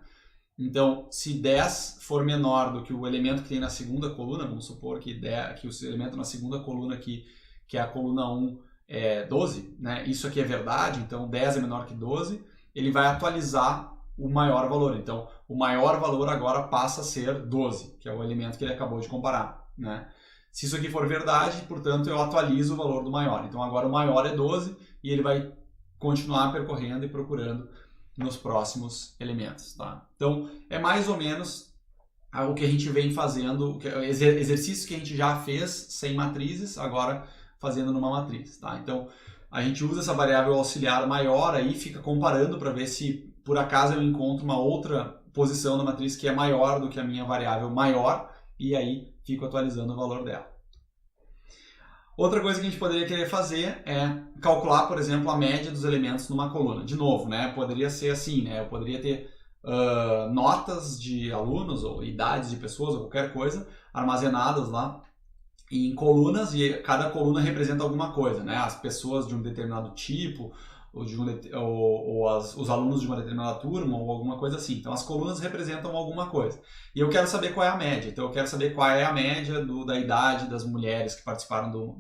Então, se 10 for menor do que o elemento que tem na segunda coluna, vamos supor que o elemento na segunda coluna aqui, que é a coluna 1, é 12, né? Isso aqui é verdade, então 10 é menor que 12, ele vai atualizar o maior valor. Então, o maior valor agora passa a ser 12, que é o elemento que ele acabou de comparar, né? Se isso aqui for verdade, portanto, eu atualizo o valor do maior. Então, agora o maior é 12 e ele vai continuar percorrendo e procurando nos próximos elementos, tá? Então, é mais ou menos o que a gente vem fazendo, exercícios que a gente já fez sem matrizes, agora fazendo numa matriz, tá? Então, a gente usa essa variável auxiliar maior aí, fica comparando para ver se por acaso eu encontro uma outra posição da matriz que é maior do que a minha variável maior, e aí fico atualizando o valor dela. Outra coisa que a gente poderia querer fazer é calcular, por exemplo, a média dos elementos numa coluna. De novo, né? Poderia ser assim, né? Eu poderia ter notas de alunos ou idades de pessoas ou qualquer coisa armazenadas lá em colunas, e cada coluna representa alguma coisa, né? As pessoas de um determinado tipo, os alunos de uma determinada turma, ou alguma coisa assim. Então as colunas representam alguma coisa. E eu quero saber qual é a média. Então eu quero saber qual é a média da idade das mulheres que participaram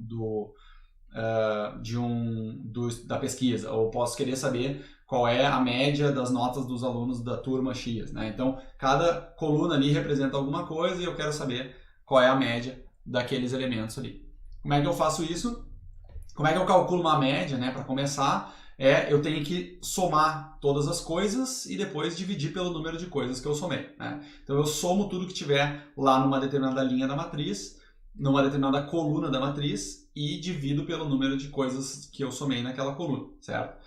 da pesquisa. Ou posso querer saber qual é a média das notas dos alunos da turma X, né? Então cada coluna ali representa alguma coisa e eu quero saber qual é a média daqueles elementos ali. Como é que eu faço isso? Como é que eu calculo uma média, né? Para começar, eu tenho que somar todas as coisas e depois dividir pelo número de coisas que eu somei, né? Então eu somo tudo que tiver lá numa determinada linha da matriz, numa determinada coluna da matriz, e divido pelo número de coisas que eu somei naquela coluna, certo?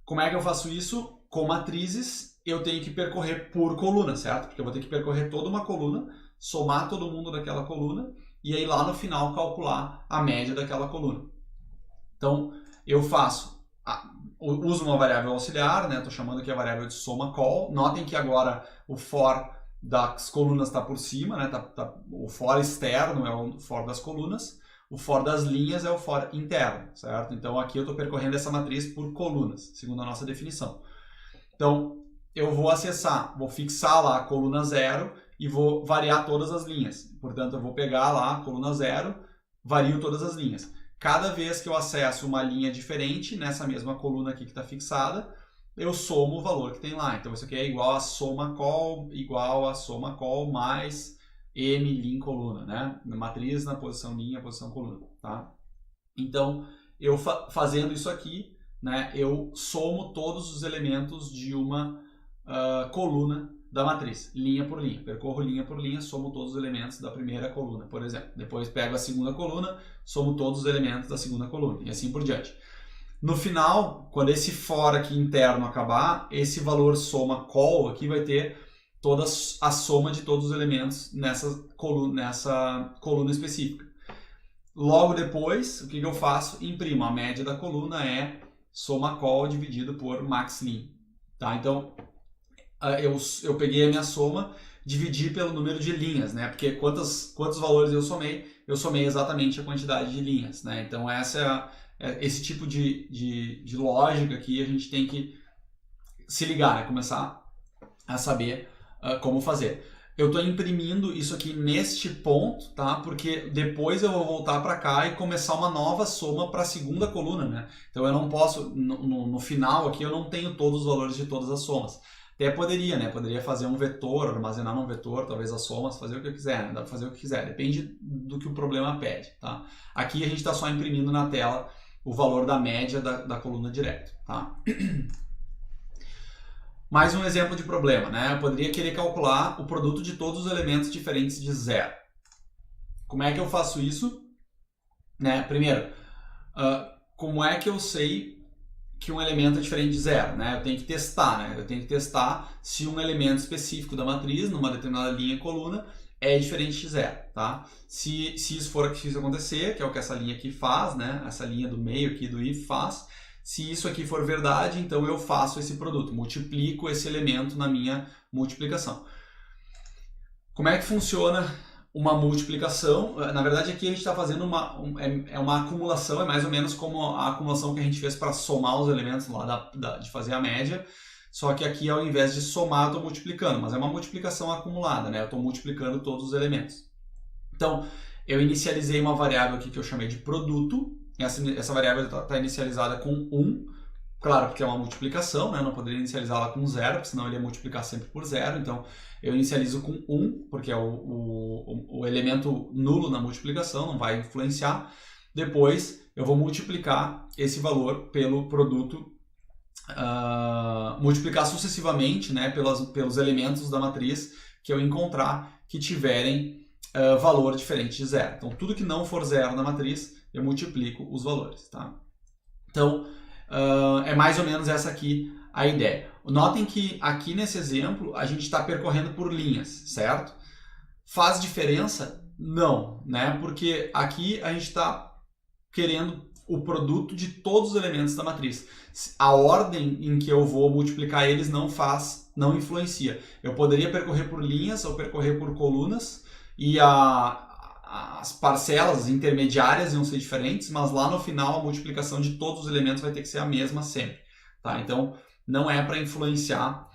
Como é que eu faço isso? Com matrizes eu tenho que percorrer por coluna, certo? Porque eu vou ter que percorrer toda uma coluna, somar todo mundo daquela coluna e aí lá no final calcular a média daquela coluna. Então, eu uso uma variável auxiliar, né? Estou chamando aqui a variável de soma call. Notem que agora o for das colunas está por cima, né? O for externo é o for das colunas, o for das linhas é o for interno, certo? Então aqui eu estou percorrendo essa matriz por colunas, segundo a nossa definição. Então eu vou fixar lá a coluna 0 e vou variar todas as linhas. Portanto, eu vou pegar lá a coluna 0, vario todas as linhas. Cada vez que eu acesso uma linha diferente, nessa mesma coluna aqui que está fixada, eu somo o valor que tem lá. Então, isso aqui é igual a soma call mais m lin coluna, né? Matriz na posição linha, posição coluna, tá? Então, eu fazendo isso aqui, né, eu somo todos os elementos de uma coluna da matriz, linha por linha. Percorro linha por linha, somo todos os elementos da primeira coluna, por exemplo. Depois pego a segunda coluna, somo todos os elementos da segunda coluna e assim por diante. No final, quando esse for aqui interno acabar, esse valor soma call aqui vai ter toda a soma de todos os elementos nessa coluna específica. Logo depois, o que eu faço? Imprimo. A média da coluna é soma call dividido por max lin. Tá? Então, eu peguei a minha soma, dividi pelo número de linhas, né? Porque quantos valores eu somei exatamente a quantidade de linhas, né? Então esse tipo de lógica aqui a gente tem que se ligar, né? Começar a saber como fazer. Eu estou imprimindo isso aqui neste ponto, tá? Porque depois eu vou voltar para cá e começar uma nova soma para a segunda coluna, né? Então eu não posso, no final aqui eu não tenho todos os valores de todas as somas. Até poderia, né? Poderia fazer um vetor, armazenar num vetor, talvez as somas, fazer o que eu quiser, né? Dá para fazer o que quiser, depende do que o problema pede, tá? Aqui a gente está só imprimindo na tela o valor da média da coluna direto, tá? Mais um exemplo de problema, né? Eu poderia querer calcular o produto de todos os elementos diferentes de 0. Como é que eu faço isso? Né? Primeiro, como é que eu sei que um elemento é diferente de 0, né? Eu tenho que testar, né? Eu tenho que testar se um elemento específico da matriz, numa determinada linha e coluna, é diferente de 0, tá? Se isso acontecer, que é o que essa linha aqui faz, né? Essa linha do meio aqui do if faz. Se isso aqui for verdade, então eu faço esse produto, multiplico esse elemento na minha multiplicação. Como é que funciona uma multiplicação? Na verdade, aqui a gente está fazendo uma acumulação, é mais ou menos como a acumulação que a gente fez para somar os elementos lá de fazer a média, só que aqui ao invés de somar eu estou multiplicando, mas é uma multiplicação acumulada, né? Eu estou multiplicando todos os elementos. Então, eu inicializei uma variável aqui que eu chamei de produto. Essa variável está inicializada com 1, claro, porque é uma multiplicação, né? Eu não poderia inicializá-la com 0, porque senão ele ia multiplicar sempre por 0. Então, eu inicializo com 1, porque é o elemento nulo na multiplicação, não vai influenciar. Depois, eu vou multiplicar esse valor pelo produto, multiplicar sucessivamente, né? Pelos elementos da matriz que eu encontrar que tiverem valor diferente de 0. Então, tudo que não for 0 na matriz, eu multiplico os valores, tá? Então, é mais ou menos essa aqui a ideia. Notem que aqui nesse exemplo, a gente está percorrendo por linhas, certo? Faz diferença? Não, né? Porque aqui a gente está querendo o produto de todos os elementos da matriz. A ordem em que eu vou multiplicar eles não influencia. Eu poderia percorrer por linhas ou percorrer por colunas e as parcelas as intermediárias iam ser diferentes, mas lá no final a multiplicação de todos os elementos vai ter que ser a mesma sempre, tá? Então, não é para influenciar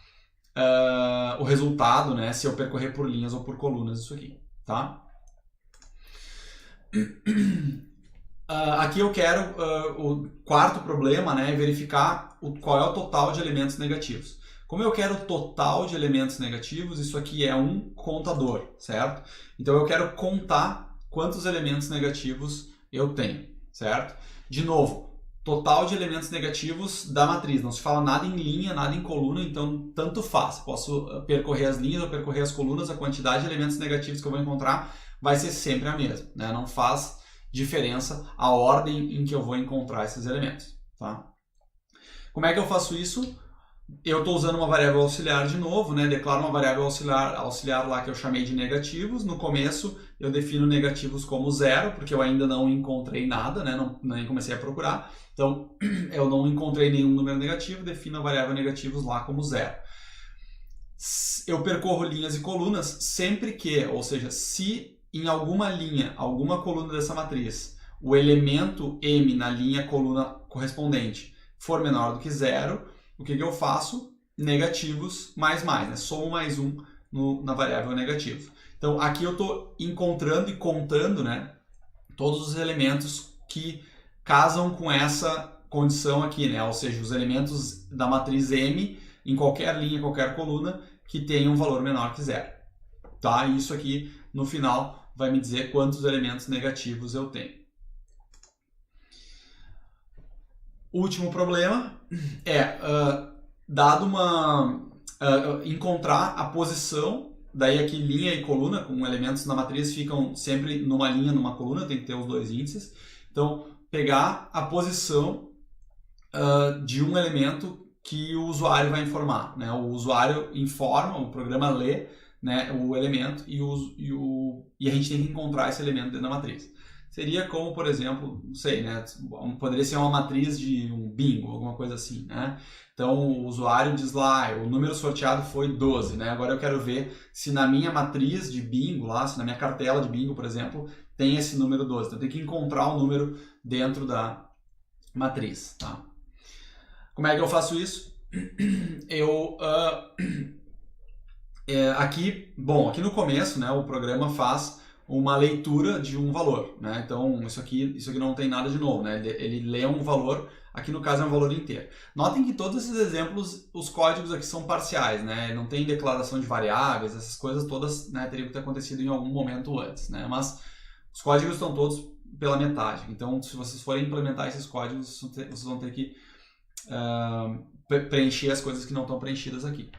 o resultado, né, se eu percorrer por linhas ou por colunas isso aqui, tá? Aqui eu quero o quarto problema, né, verificar qual é o total de elementos negativos. Como eu quero o total de elementos negativos, isso aqui é um contador, certo? Então eu quero contar quantos elementos negativos eu tenho, certo? De novo, total de elementos negativos da matriz. Não se fala nada em linha, nada em coluna, então tanto faz. Posso percorrer as linhas ou percorrer as colunas, a quantidade de elementos negativos que eu vou encontrar vai ser sempre a mesma, né? Não faz diferença a ordem em que eu vou encontrar esses elementos, tá? Como é que eu faço isso? eu estou usando uma variável auxiliar de novo, né? Declaro uma variável auxiliar lá que eu chamei de negativos. No começo eu defino negativos como 0, porque eu ainda não encontrei nada, né? Nem comecei a procurar. Então eu não encontrei nenhum número negativo, defino a variável negativos lá como 0. Eu percorro linhas e colunas sempre que, ou seja, se em alguma linha, alguma coluna dessa matriz, o elemento m na linha coluna correspondente for menor do que 0, o que eu faço? Negativos mais, né? Somo mais 1 na variável negativo. Então, aqui eu estou encontrando e contando, né, todos os elementos que casam com essa condição aqui, né? Ou seja, os elementos da matriz M em qualquer linha, qualquer coluna, que tenham um valor menor que 0. Tá? E isso aqui, no final, vai me dizer quantos elementos negativos eu tenho. O último problema é, dado encontrar a posição, daí aqui linha e coluna, com elementos na matriz ficam sempre numa linha, numa coluna, tem que ter os dois índices. Então, pegar a posição de um elemento que o usuário vai informar, né? O usuário informa, o programa lê, né, o elemento e a gente tem que encontrar esse elemento dentro da matriz. Seria como, por exemplo, não sei, né, poderia ser uma matriz de um bingo, alguma coisa assim, né? Então o usuário diz lá, o número sorteado foi 12, né? Agora eu quero ver se na minha matriz de bingo lá, se na minha cartela de bingo, por exemplo, tem esse número 12. Então eu tenho que encontrar o número dentro da matriz, tá? Como é que eu faço isso? Aqui no começo, né, o programa faz uma leitura de um valor, né? Então isso aqui não tem nada de novo, né? Ele lê um valor, aqui no caso é um valor inteiro. Notem que todos esses exemplos, os códigos aqui são parciais, né? Não tem declaração de variáveis, essas coisas todas, né, teriam que ter acontecido em algum momento antes, né? Mas os códigos estão todos pela metade. Então, se vocês forem implementar esses códigos, vocês vão ter que preencher as coisas que não estão preenchidas aqui.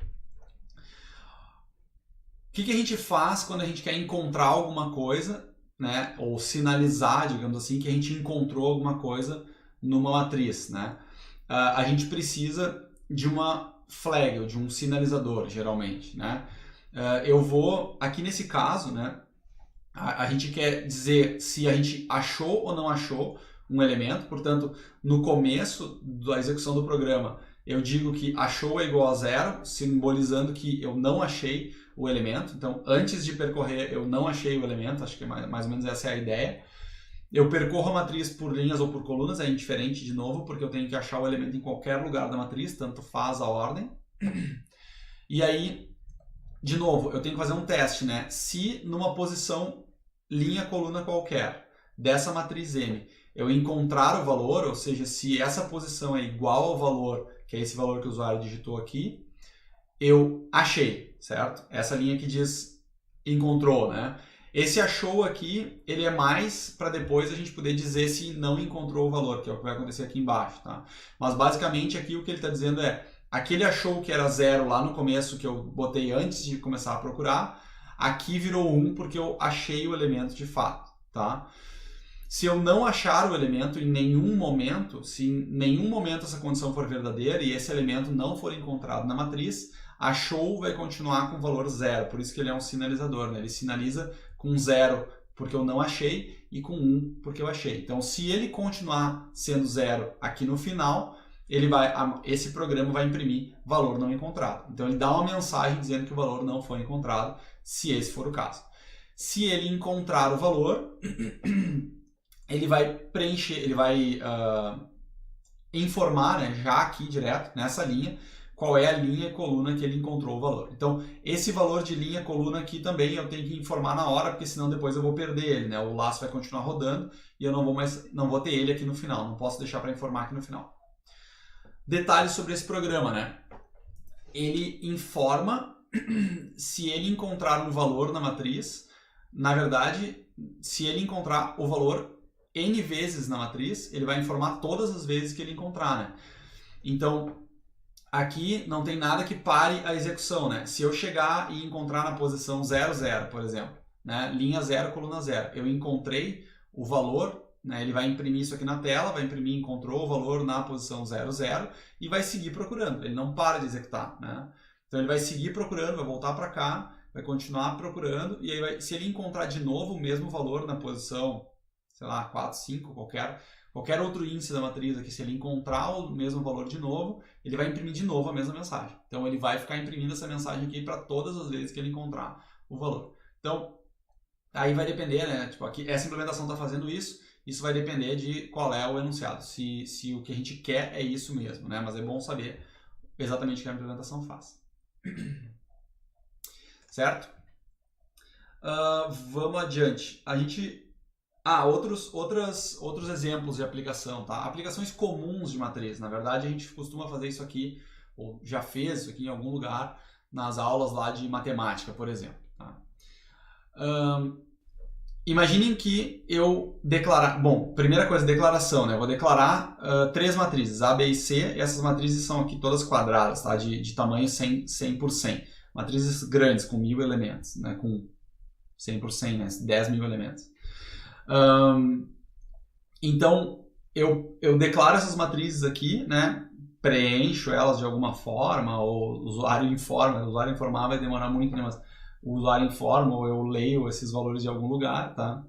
O que a gente faz quando a gente quer encontrar alguma coisa, né, ou sinalizar, digamos assim, que a gente encontrou alguma coisa numa matriz, né? A gente precisa de uma flag, ou de um sinalizador, geralmente, né? Eu vou, aqui nesse caso, né, a gente quer dizer se a gente achou ou não achou um elemento, portanto, no começo da execução do programa, eu digo que achou é igual a 0, simbolizando que eu não achei o elemento. Então, antes de percorrer, eu não achei o elemento, acho que mais ou menos essa é a ideia. Eu percorro a matriz por linhas ou por colunas, é indiferente de novo, porque eu tenho que achar o elemento em qualquer lugar da matriz, tanto faz a ordem. E aí, de novo, eu tenho que fazer um teste, né? Se numa posição linha, coluna qualquer dessa matriz M, eu encontrar o valor, ou seja, se essa posição é igual ao valor, que é esse valor que o usuário digitou aqui, eu achei, certo? Essa linha que diz encontrou, né? Esse achou aqui, ele é mais para depois a gente poder dizer se não encontrou o valor, que é o que vai acontecer aqui embaixo, tá? Mas basicamente aqui o que ele está dizendo é, aquele achou que era 0 lá no começo, que eu botei antes de começar a procurar, aqui virou 1 porque eu achei o elemento de fato, tá? Se eu não achar o elemento em nenhum momento, se em nenhum momento essa condição for verdadeira e esse elemento não for encontrado na matriz, a show vai continuar com o valor 0, por isso que ele é um sinalizador, né? Ele sinaliza com 0 porque eu não achei e com 1 porque eu achei. Então, se ele continuar sendo 0 aqui no final, esse programa vai imprimir valor não encontrado. Então, ele dá uma mensagem dizendo que o valor não foi encontrado, se esse for o caso. Se ele encontrar o valor, ele vai preencher, ele vai informar, né, já aqui direto nessa linha, qual é a linha e coluna que ele encontrou o valor. Então, esse valor de linha e coluna aqui também eu tenho que informar na hora, porque senão depois eu vou perder ele, né? O laço vai continuar rodando e eu não vou ter ele aqui no final, não posso deixar para informar aqui no final. Detalhes sobre esse programa, né? Ele informa se ele encontrar um valor na matriz, na verdade, se ele encontrar o valor N vezes na matriz, ele vai informar todas as vezes que ele encontrar, né? Então, aqui não tem nada que pare a execução, né? Se eu chegar e encontrar na posição 00, por exemplo, né? Linha 0, coluna 0, eu encontrei o valor né? Ele vai imprimir isso aqui na tela, vai imprimir, encontrou o valor na posição 00 e vai seguir procurando. Ele não para de executar, né? Então ele vai seguir procurando, vai voltar para cá, vai continuar procurando e aí se ele encontrar de novo o mesmo valor na posição, sei lá, 4, 5, qualquer outro índice da matriz aqui, se ele encontrar o mesmo valor de novo, ele vai imprimir de novo a mesma mensagem. Então ele vai ficar imprimindo essa mensagem aqui para todas as vezes que ele encontrar o valor. Então aí vai depender, né? Tipo, aqui essa implementação está fazendo isso. Isso vai depender de qual é o enunciado, se o que a gente quer é isso mesmo, né? Mas é bom saber exatamente o que a implementação faz. Certo? Vamos adiante. A gente... outros exemplos de aplicação, tá? Aplicações comuns de matriz. Na verdade, a gente costuma fazer isso aqui, ou já fez isso aqui em algum lugar, nas aulas lá de matemática, por exemplo. Tá? Imaginem que eu declarar... Bom, primeira coisa, declaração, né? Eu vou declarar 3 matrizes, A, B e C, e essas matrizes são aqui todas quadradas, tá? De tamanho 100 por 100. Matrizes grandes, com 1000 elementos, né? Com 100 por 100, né? 10.000 elementos. Então, eu declaro essas matrizes aqui, né? Preencho elas de alguma forma, ou o usuário informa. O usuário informar vai demorar muito, né? Mas o usuário informa ou eu leio esses valores de algum lugar, tá?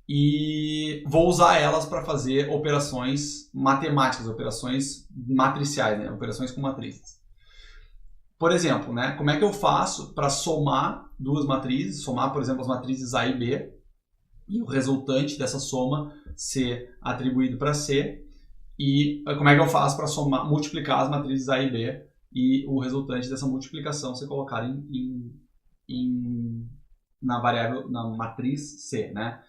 E vou usar elas para fazer operações matemáticas, operações matriciais, né? Operações com matrizes. Por exemplo, né? Como é que eu faço para somar duas matrizes? Somar, por exemplo, as matrizes A e B e o resultante dessa soma ser atribuído para C. E como é que eu faço para somar, multiplicar as matrizes A e B e o resultante dessa multiplicação ser colocado na variável, na matriz C, né?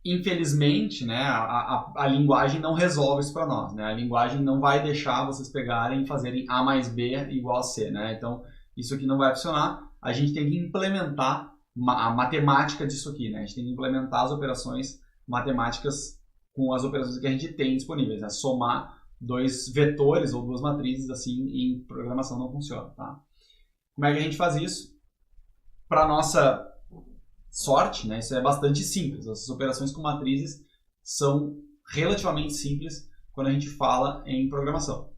Infelizmente, né, a linguagem não resolve isso para nós, né? A linguagem não vai deixar vocês pegarem e fazerem A mais B igual a C, né? Então, isso aqui não vai funcionar. A gente tem que implementar a matemática disso aqui, né? A gente tem que implementar as operações matemáticas com as operações que a gente tem disponíveis, né? Somar dois vetores ou duas matrizes assim em programação não funciona, tá? Como é que a gente faz isso? Para nossa sorte, né, isso é bastante simples. Essas operações com matrizes são relativamente simples quando a gente fala em programação.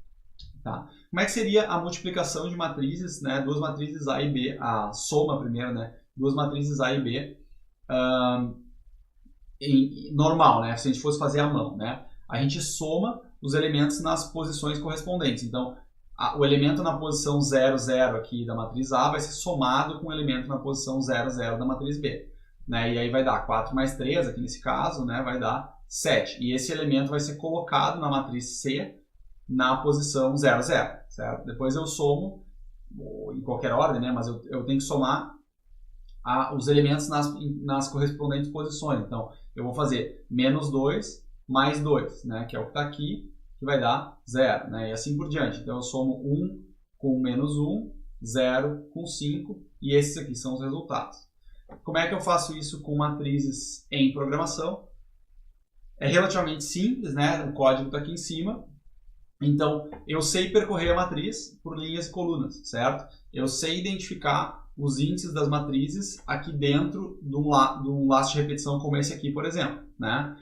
Tá? Como é que seria a multiplicação de matrizes, né, duas matrizes A e B, a soma primeiro, né, duas matrizes A e B, normal, né, se a gente fosse fazer à mão, né, a gente soma os elementos nas posições correspondentes. Então, o elemento na posição 00 aqui da matriz A vai ser somado com o elemento na posição 00 da matriz B. Né? E aí vai dar 4 mais 3, aqui nesse caso, né? Vai dar 7. E esse elemento vai ser colocado na matriz C na posição 00. Certo? Depois eu somo, em qualquer ordem, né? Mas eu tenho que somar os elementos nas correspondentes posições. Então, eu vou fazer menos 2 mais 2, né? Que é o que está aqui, que vai dar 0, né? E assim por diante. Então eu somo 1 com menos 1, 0 com 5, e esses aqui são os resultados. Como é que eu faço isso com matrizes em programação? É relativamente simples, né? O código está aqui em cima. Então eu sei percorrer a matriz por linhas e colunas, certo? Eu sei identificar os índices das matrizes aqui dentro de um laço de repetição como esse aqui, por exemplo, né?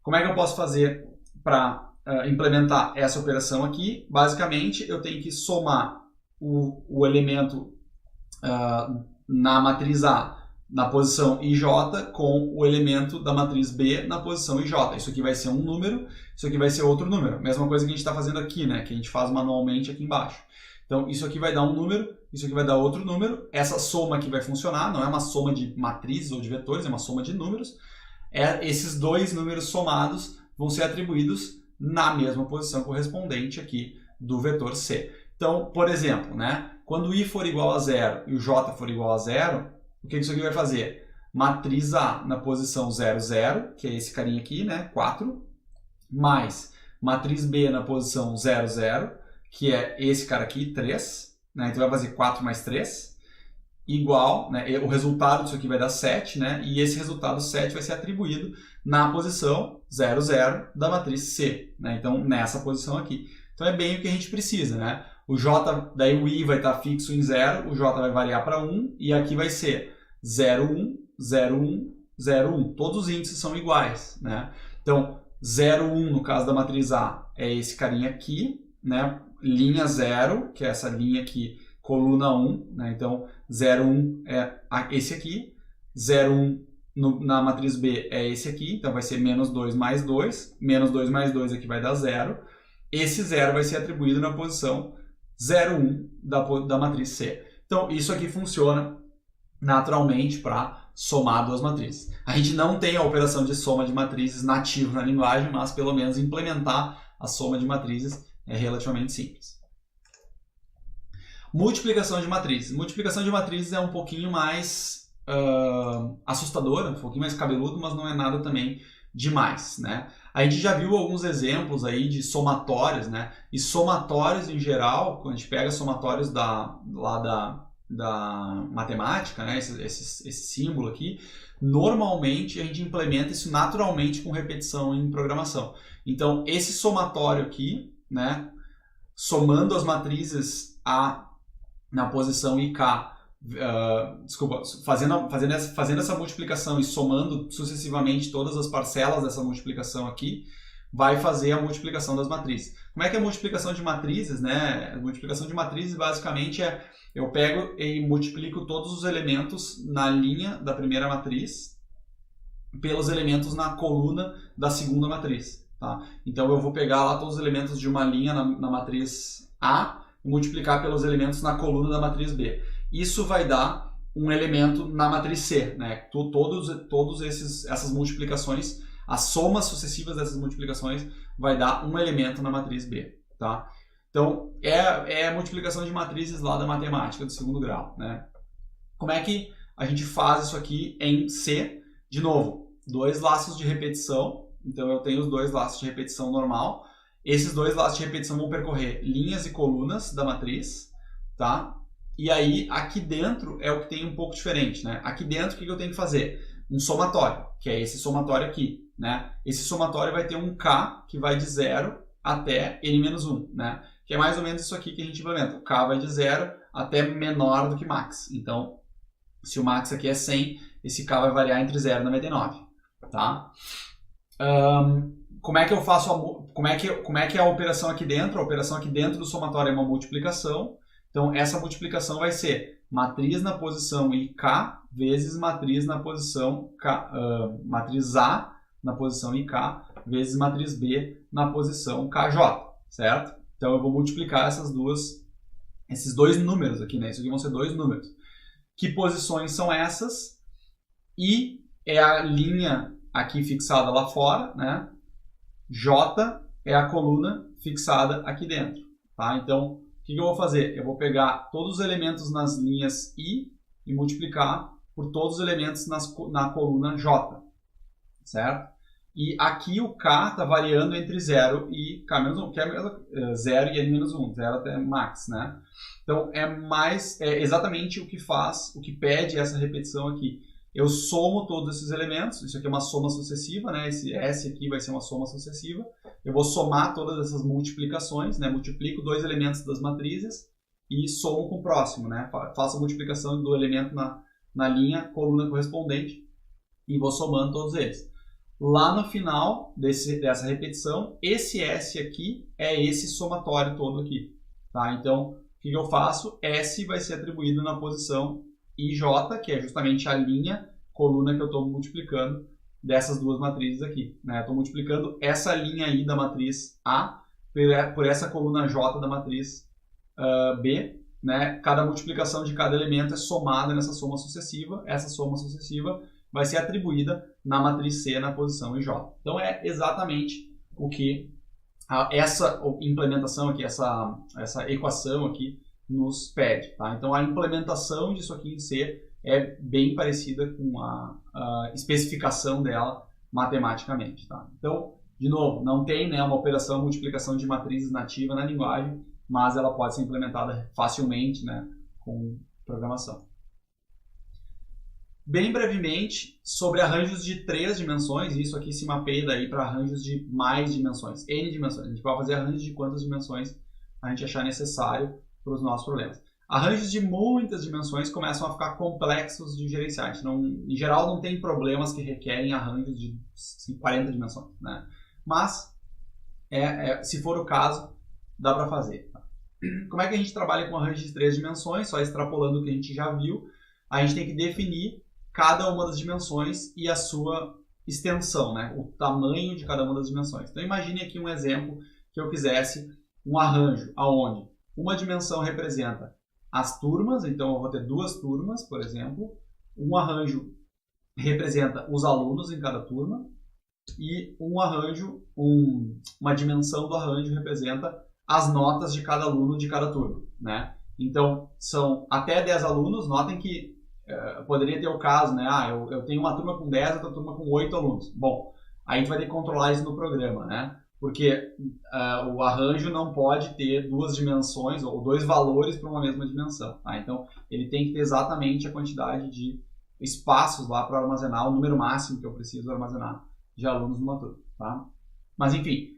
Como é que eu posso fazer para implementar essa operação aqui? Basicamente, eu tenho que somar o elemento na matriz A na posição IJ com o elemento da matriz B na posição IJ. Isso aqui vai ser um número, isso aqui vai ser outro número. Mesma coisa que a gente está fazendo aqui, né? Que a gente faz manualmente aqui embaixo. Então, isso aqui vai dar um número, isso aqui vai dar outro número. Essa soma aqui vai funcionar, não é uma soma de matrizes ou de vetores, é uma soma de números. Esses dois números somados vão ser atribuídos na mesma posição correspondente aqui do vetor C. Então, por exemplo, né, quando I for igual a 0 e o J for igual a 0, o que isso aqui vai fazer? Matriz A na posição 00, que é esse carinha aqui, né, 4, mais matriz B na posição 00, que é esse cara aqui, 3, né, então vai fazer 4 mais 3, igual, né, o resultado disso aqui vai dar 7, né, e esse resultado 7 vai ser atribuído na posição 00 da matriz C, né, então nessa posição aqui. Então é bem o que a gente precisa, né, o J, daí o I vai estar fixo em 0, o J vai variar para 1, e aqui vai ser 0, 1, 0, 1, 0, 1. Todos os índices são iguais, né? Então, 0, 1 no caso da matriz A é esse carinha aqui, né? Linha 0, que é essa linha aqui, coluna 1, né? Então, 0, 1 é esse aqui, 0, 1 na matriz B é esse aqui, então vai ser menos 2 mais 2, menos 2 mais 2 aqui vai dar 0. Esse 0 vai ser atribuído na posição 0, 1 da matriz C. Então, isso aqui funciona naturalmente para somar duas matrizes. A gente não tem a operação de soma de matrizes nativa na linguagem, mas pelo menos implementar a soma de matrizes é relativamente simples. Multiplicação de matrizes. Multiplicação de matrizes é um pouquinho mais assustadora, um pouquinho mais cabeludo, mas não é nada também demais, né? A gente já viu alguns exemplos aí de somatórios, né? E somatórios em geral, quando a gente pega somatórios da matemática, né? Esse símbolo aqui, normalmente a gente implementa isso naturalmente com repetição em programação. Então, esse somatório aqui, né? Somando as matrizes A na posição IK, fazendo essa multiplicação e somando sucessivamente todas as parcelas dessa multiplicação aqui, vai fazer a multiplicação das matrizes. Como é que é a multiplicação de matrizes, né? A multiplicação de matrizes basicamente é eu pego e multiplico todos os elementos na linha da primeira matriz pelos elementos na coluna da segunda matriz, tá? Então eu vou pegar lá todos os elementos de uma linha na matriz A e multiplicar pelos elementos na coluna da matriz B. Isso vai dar um elemento na matriz C, né? Todas essas multiplicações, as somas sucessivas dessas multiplicações vai dar um elemento na matriz B, tá? Então, é a multiplicação de matrizes lá da matemática do segundo grau, né? Como é que a gente faz isso aqui em C? De novo, dois laços de repetição. Então, eu tenho os dois laços de repetição normal. Esses dois laços de repetição vão percorrer linhas e colunas da matriz, tá? E aí, aqui dentro é o que tem um pouco diferente, né? Aqui dentro, o que eu tenho que fazer? Um somatório, que é esse somatório aqui, né? Esse somatório vai ter um K que vai de 0 até N-1, né? Que é mais ou menos isso aqui que a gente implementa. O K vai de 0 até menor do que max. Então, se o max aqui é 100, esse K vai variar entre 0 e 99, tá? Como é que eu faço como é que é a operação aqui dentro? A operação aqui dentro do somatório é uma multiplicação. Então, essa multiplicação vai ser matriz na posição IK vezes matriz na posição matriz A na posição IK vezes matriz B na posição KJ, certo? Então, eu vou multiplicar esses dois números aqui, né? Isso aqui vão ser dois números. Que posições são essas? I é a linha aqui fixada lá fora, né? J é a coluna fixada aqui dentro, tá? Então, o que eu vou fazer? Eu vou pegar todos os elementos nas linhas I e multiplicar por todos os elementos na coluna J, certo? E aqui o K está variando entre 0 e K-1, que é 0 e N-1, 0 até max, né? Então, é exatamente o que pede essa repetição aqui. Eu somo todos esses elementos, isso aqui é uma soma sucessiva, né? Esse S aqui vai ser uma soma sucessiva. Eu vou somar todas essas multiplicações, né? Multiplico dois elementos das matrizes e somo com o próximo, né? Faço a multiplicação do elemento na linha, coluna correspondente e vou somando todos eles. Lá no final dessa repetição, esse S aqui é esse somatório todo aqui, tá? Então, o que eu faço? S vai ser atribuído na posição IJ, que é justamente a linha, coluna que eu estou multiplicando dessas duas matrizes aqui, né? Estou multiplicando essa linha aí da matriz A por essa coluna J da matriz B, né? Cada multiplicação de cada elemento é somada nessa soma sucessiva. Essa soma sucessiva vai ser atribuída na matriz C na posição IJ. Então é exatamente o que essa implementação aqui, essa equação aqui nos pede, tá? Então a implementação disso aqui em C é bem parecida com a especificação dela matematicamente, tá? Então, de novo, não tem, né, uma operação de multiplicação de matrizes nativa na linguagem, mas ela pode ser implementada facilmente, né, com programação. Bem brevemente, sobre arranjos de 3 dimensões, isso aqui se mapeia daí para arranjos de mais dimensões, N dimensões. A gente vai fazer arranjos de quantas dimensões a gente achar necessário para os nossos problemas. Arranjos de muitas dimensões começam a ficar complexos de gerenciar. A gente não, em geral, não tem problemas que requerem arranjos de 40 dimensões, né? Mas, se for o caso, dá para fazer. Como é que a gente trabalha com arranjos de 3 dimensões? Só extrapolando o que a gente já viu, a gente tem que definir cada uma das dimensões e a sua extensão, né? O tamanho de cada uma das dimensões. Então, imagine aqui um exemplo que eu quisesse um arranjo onde uma dimensão representa as turmas, então eu vou ter 2 turmas, por exemplo. Um arranjo representa os alunos em cada turma e um arranjo, uma dimensão do arranjo representa as notas de cada aluno de cada turma, né? Então, são até 10 alunos. Notem que poderia ter o caso, né? Eu tenho uma turma com 10, outra turma com 8 alunos. Bom, aí a gente vai ter que controlar isso no programa, né? Porque o arranjo não pode ter 2 dimensões ou 2 valores para uma mesma dimensão. Tá? Então, ele tem que ter exatamente a quantidade de espaços lá para armazenar o número máximo que eu preciso armazenar de alunos numa turma. Tá? Mas, enfim,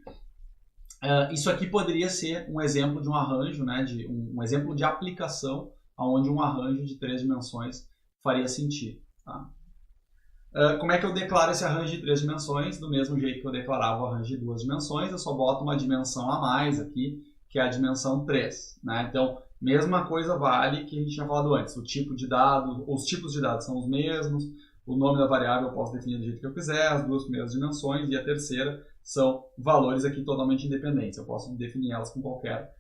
isso aqui poderia ser um exemplo de um arranjo, né? Um exemplo de aplicação onde um arranjo de 3 dimensões faria sentido. Tá? Como é que eu declaro esse arranjo de 3 dimensões? Do mesmo jeito que eu declarava o arranjo de 2 dimensões, eu só boto uma dimensão a mais aqui, que é a dimensão 3. Né? Então, mesma coisa vale que a gente tinha falado antes. O tipo de dado, os tipos de dados são os mesmos, o nome da variável eu posso definir do jeito que eu quiser, as 2 primeiras dimensões e a terceira são valores aqui totalmente independentes. Eu posso definir elas com qualquer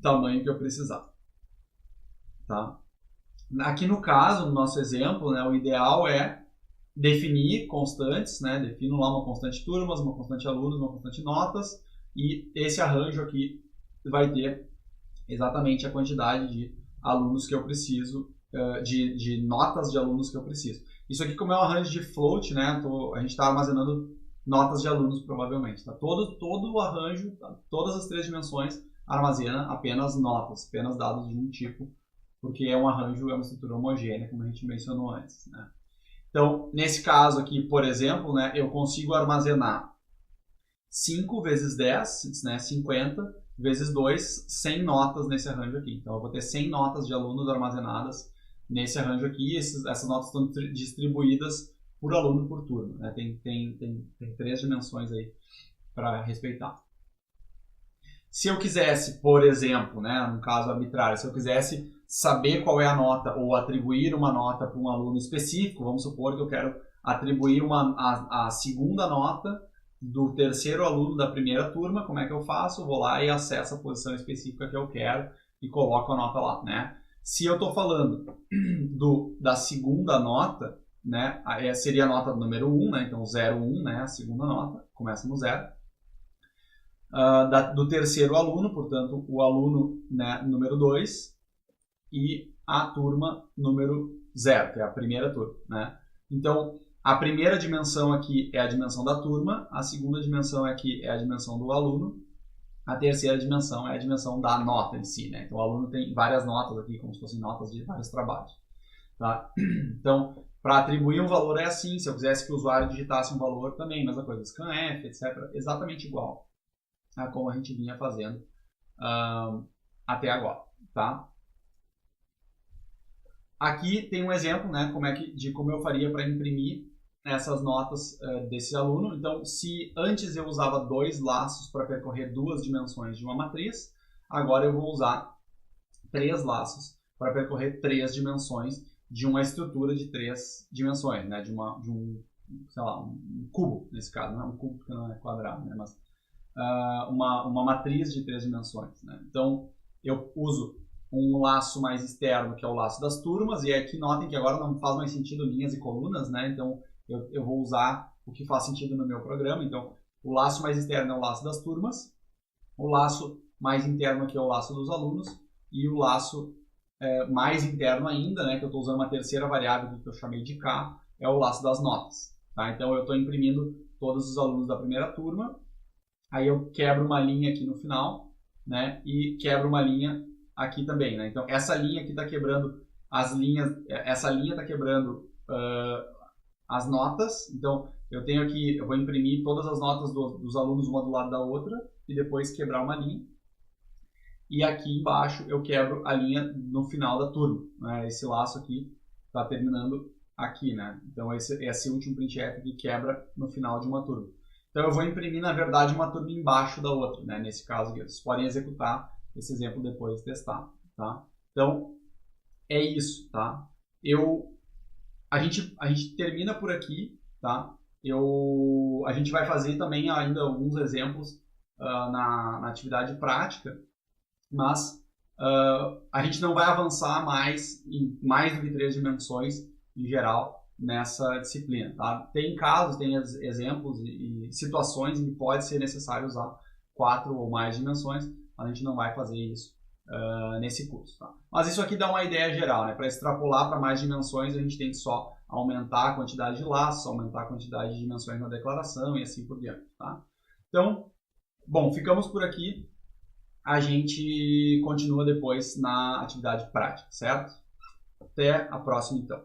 tamanho que eu precisar. Tá? Aqui no caso, no nosso exemplo, né, o ideal é definir constantes, né, defino lá uma constante turmas, uma constante alunos, uma constante notas, e esse arranjo aqui vai ter exatamente a quantidade de alunos que eu preciso, de notas de alunos que eu preciso. Isso aqui, como é um arranjo de float, né, a gente está armazenando notas de alunos provavelmente. Tá? Todo o arranjo, tá? Todas as 3 dimensões armazena apenas notas, apenas dados de um tipo, porque é um arranjo, é uma estrutura homogênea, como a gente mencionou antes. Né? Então, nesse caso aqui, por exemplo, né, eu consigo armazenar 5 vezes 10, né, 50, vezes 2, 100 notas nesse arranjo aqui. Então, eu vou ter 100 notas de alunos armazenadas nesse arranjo aqui. Essas notas estão distribuídas por aluno por turma. Né? Tem 3 dimensões aí para respeitar. Se eu quisesse, por exemplo, né, num caso arbitrário, se eu quisesse saber qual é a nota ou atribuir uma nota para um aluno específico, vamos supor que eu quero atribuir a segunda nota do terceiro aluno da primeira turma, como é que eu faço? Vou lá e acesso a posição específica que eu quero e coloco a nota lá, né? Se eu estou falando da segunda nota, né, seria a nota número 1, né? Então 0, 1, né, a segunda nota, começa no 0. Do terceiro aluno, portanto, o aluno, né, número 2 e a turma número 0, que é a primeira turma, né? Então, a primeira dimensão aqui é a dimensão da turma, a segunda dimensão aqui é a dimensão do aluno, a terceira dimensão é a dimensão da nota em si, né? Então, o aluno tem várias notas aqui, como se fossem notas de vários trabalhos, tá? Então, para atribuir um valor é assim, se eu quisesse que o usuário digitasse um valor também, mesma coisa, scanf, etc., exatamente igual a como a gente vinha fazendo até agora, tá? Aqui tem um exemplo, né, de como eu faria para imprimir essas notas desse aluno. Então, se antes eu usava 2 laços para percorrer 2 dimensões de uma matriz, agora eu vou usar 3 laços para percorrer 3 dimensões de uma estrutura de 3 dimensões, né, sei lá, um cubo, nesse caso, não é um cubo porque não é quadrado, né, mas uma matriz de 3 dimensões. Né? Então, eu uso um laço mais externo, que é o laço das turmas, e aqui notem que agora não faz mais sentido linhas e colunas, né? Então eu vou usar o que faz sentido no meu programa. Então, o laço mais externo é o laço das turmas, o laço mais interno aqui é o laço dos alunos, e o laço mais interno ainda, né, que eu estou usando uma terceira variável que eu chamei de K, é o laço das notas. Tá? Então, eu estou imprimindo todos os alunos da primeira turma, aí eu quebro uma linha aqui no final, né, e quebro uma linha aqui também, né? Então, essa linha aqui está quebrando as linhas, essa linha está quebrando as notas. Então, eu vou imprimir todas as notas dos alunos uma do lado da outra e depois quebrar uma linha. e aqui embaixo eu quebro a linha no final da turma, né? Esse laço aqui está terminando aqui, né? Então esse último printf aqui quebra no final de uma turma. Então eu vou imprimir, na verdade, uma turma embaixo da outra, né? Nesse caso aqui, vocês podem executar esse exemplo depois e testar, tá? Então é isso, tá? A gente termina por aqui, tá? A gente vai fazer também ainda alguns exemplos na atividade prática, mas a gente não vai avançar mais em mais do que 3 dimensões em geral nessa disciplina, tá? Tem casos, tem exemplos e situações em que pode ser necessário usar 4 ou mais dimensões, mas a gente não vai fazer isso nesse curso, tá? Mas isso aqui dá uma ideia geral, né? Para extrapolar para mais dimensões, a gente tem que só aumentar a quantidade de laços, aumentar a quantidade de dimensões na declaração e assim por diante, tá? Então, bom, ficamos por aqui. A gente continua depois na atividade prática, certo? Até a próxima, então.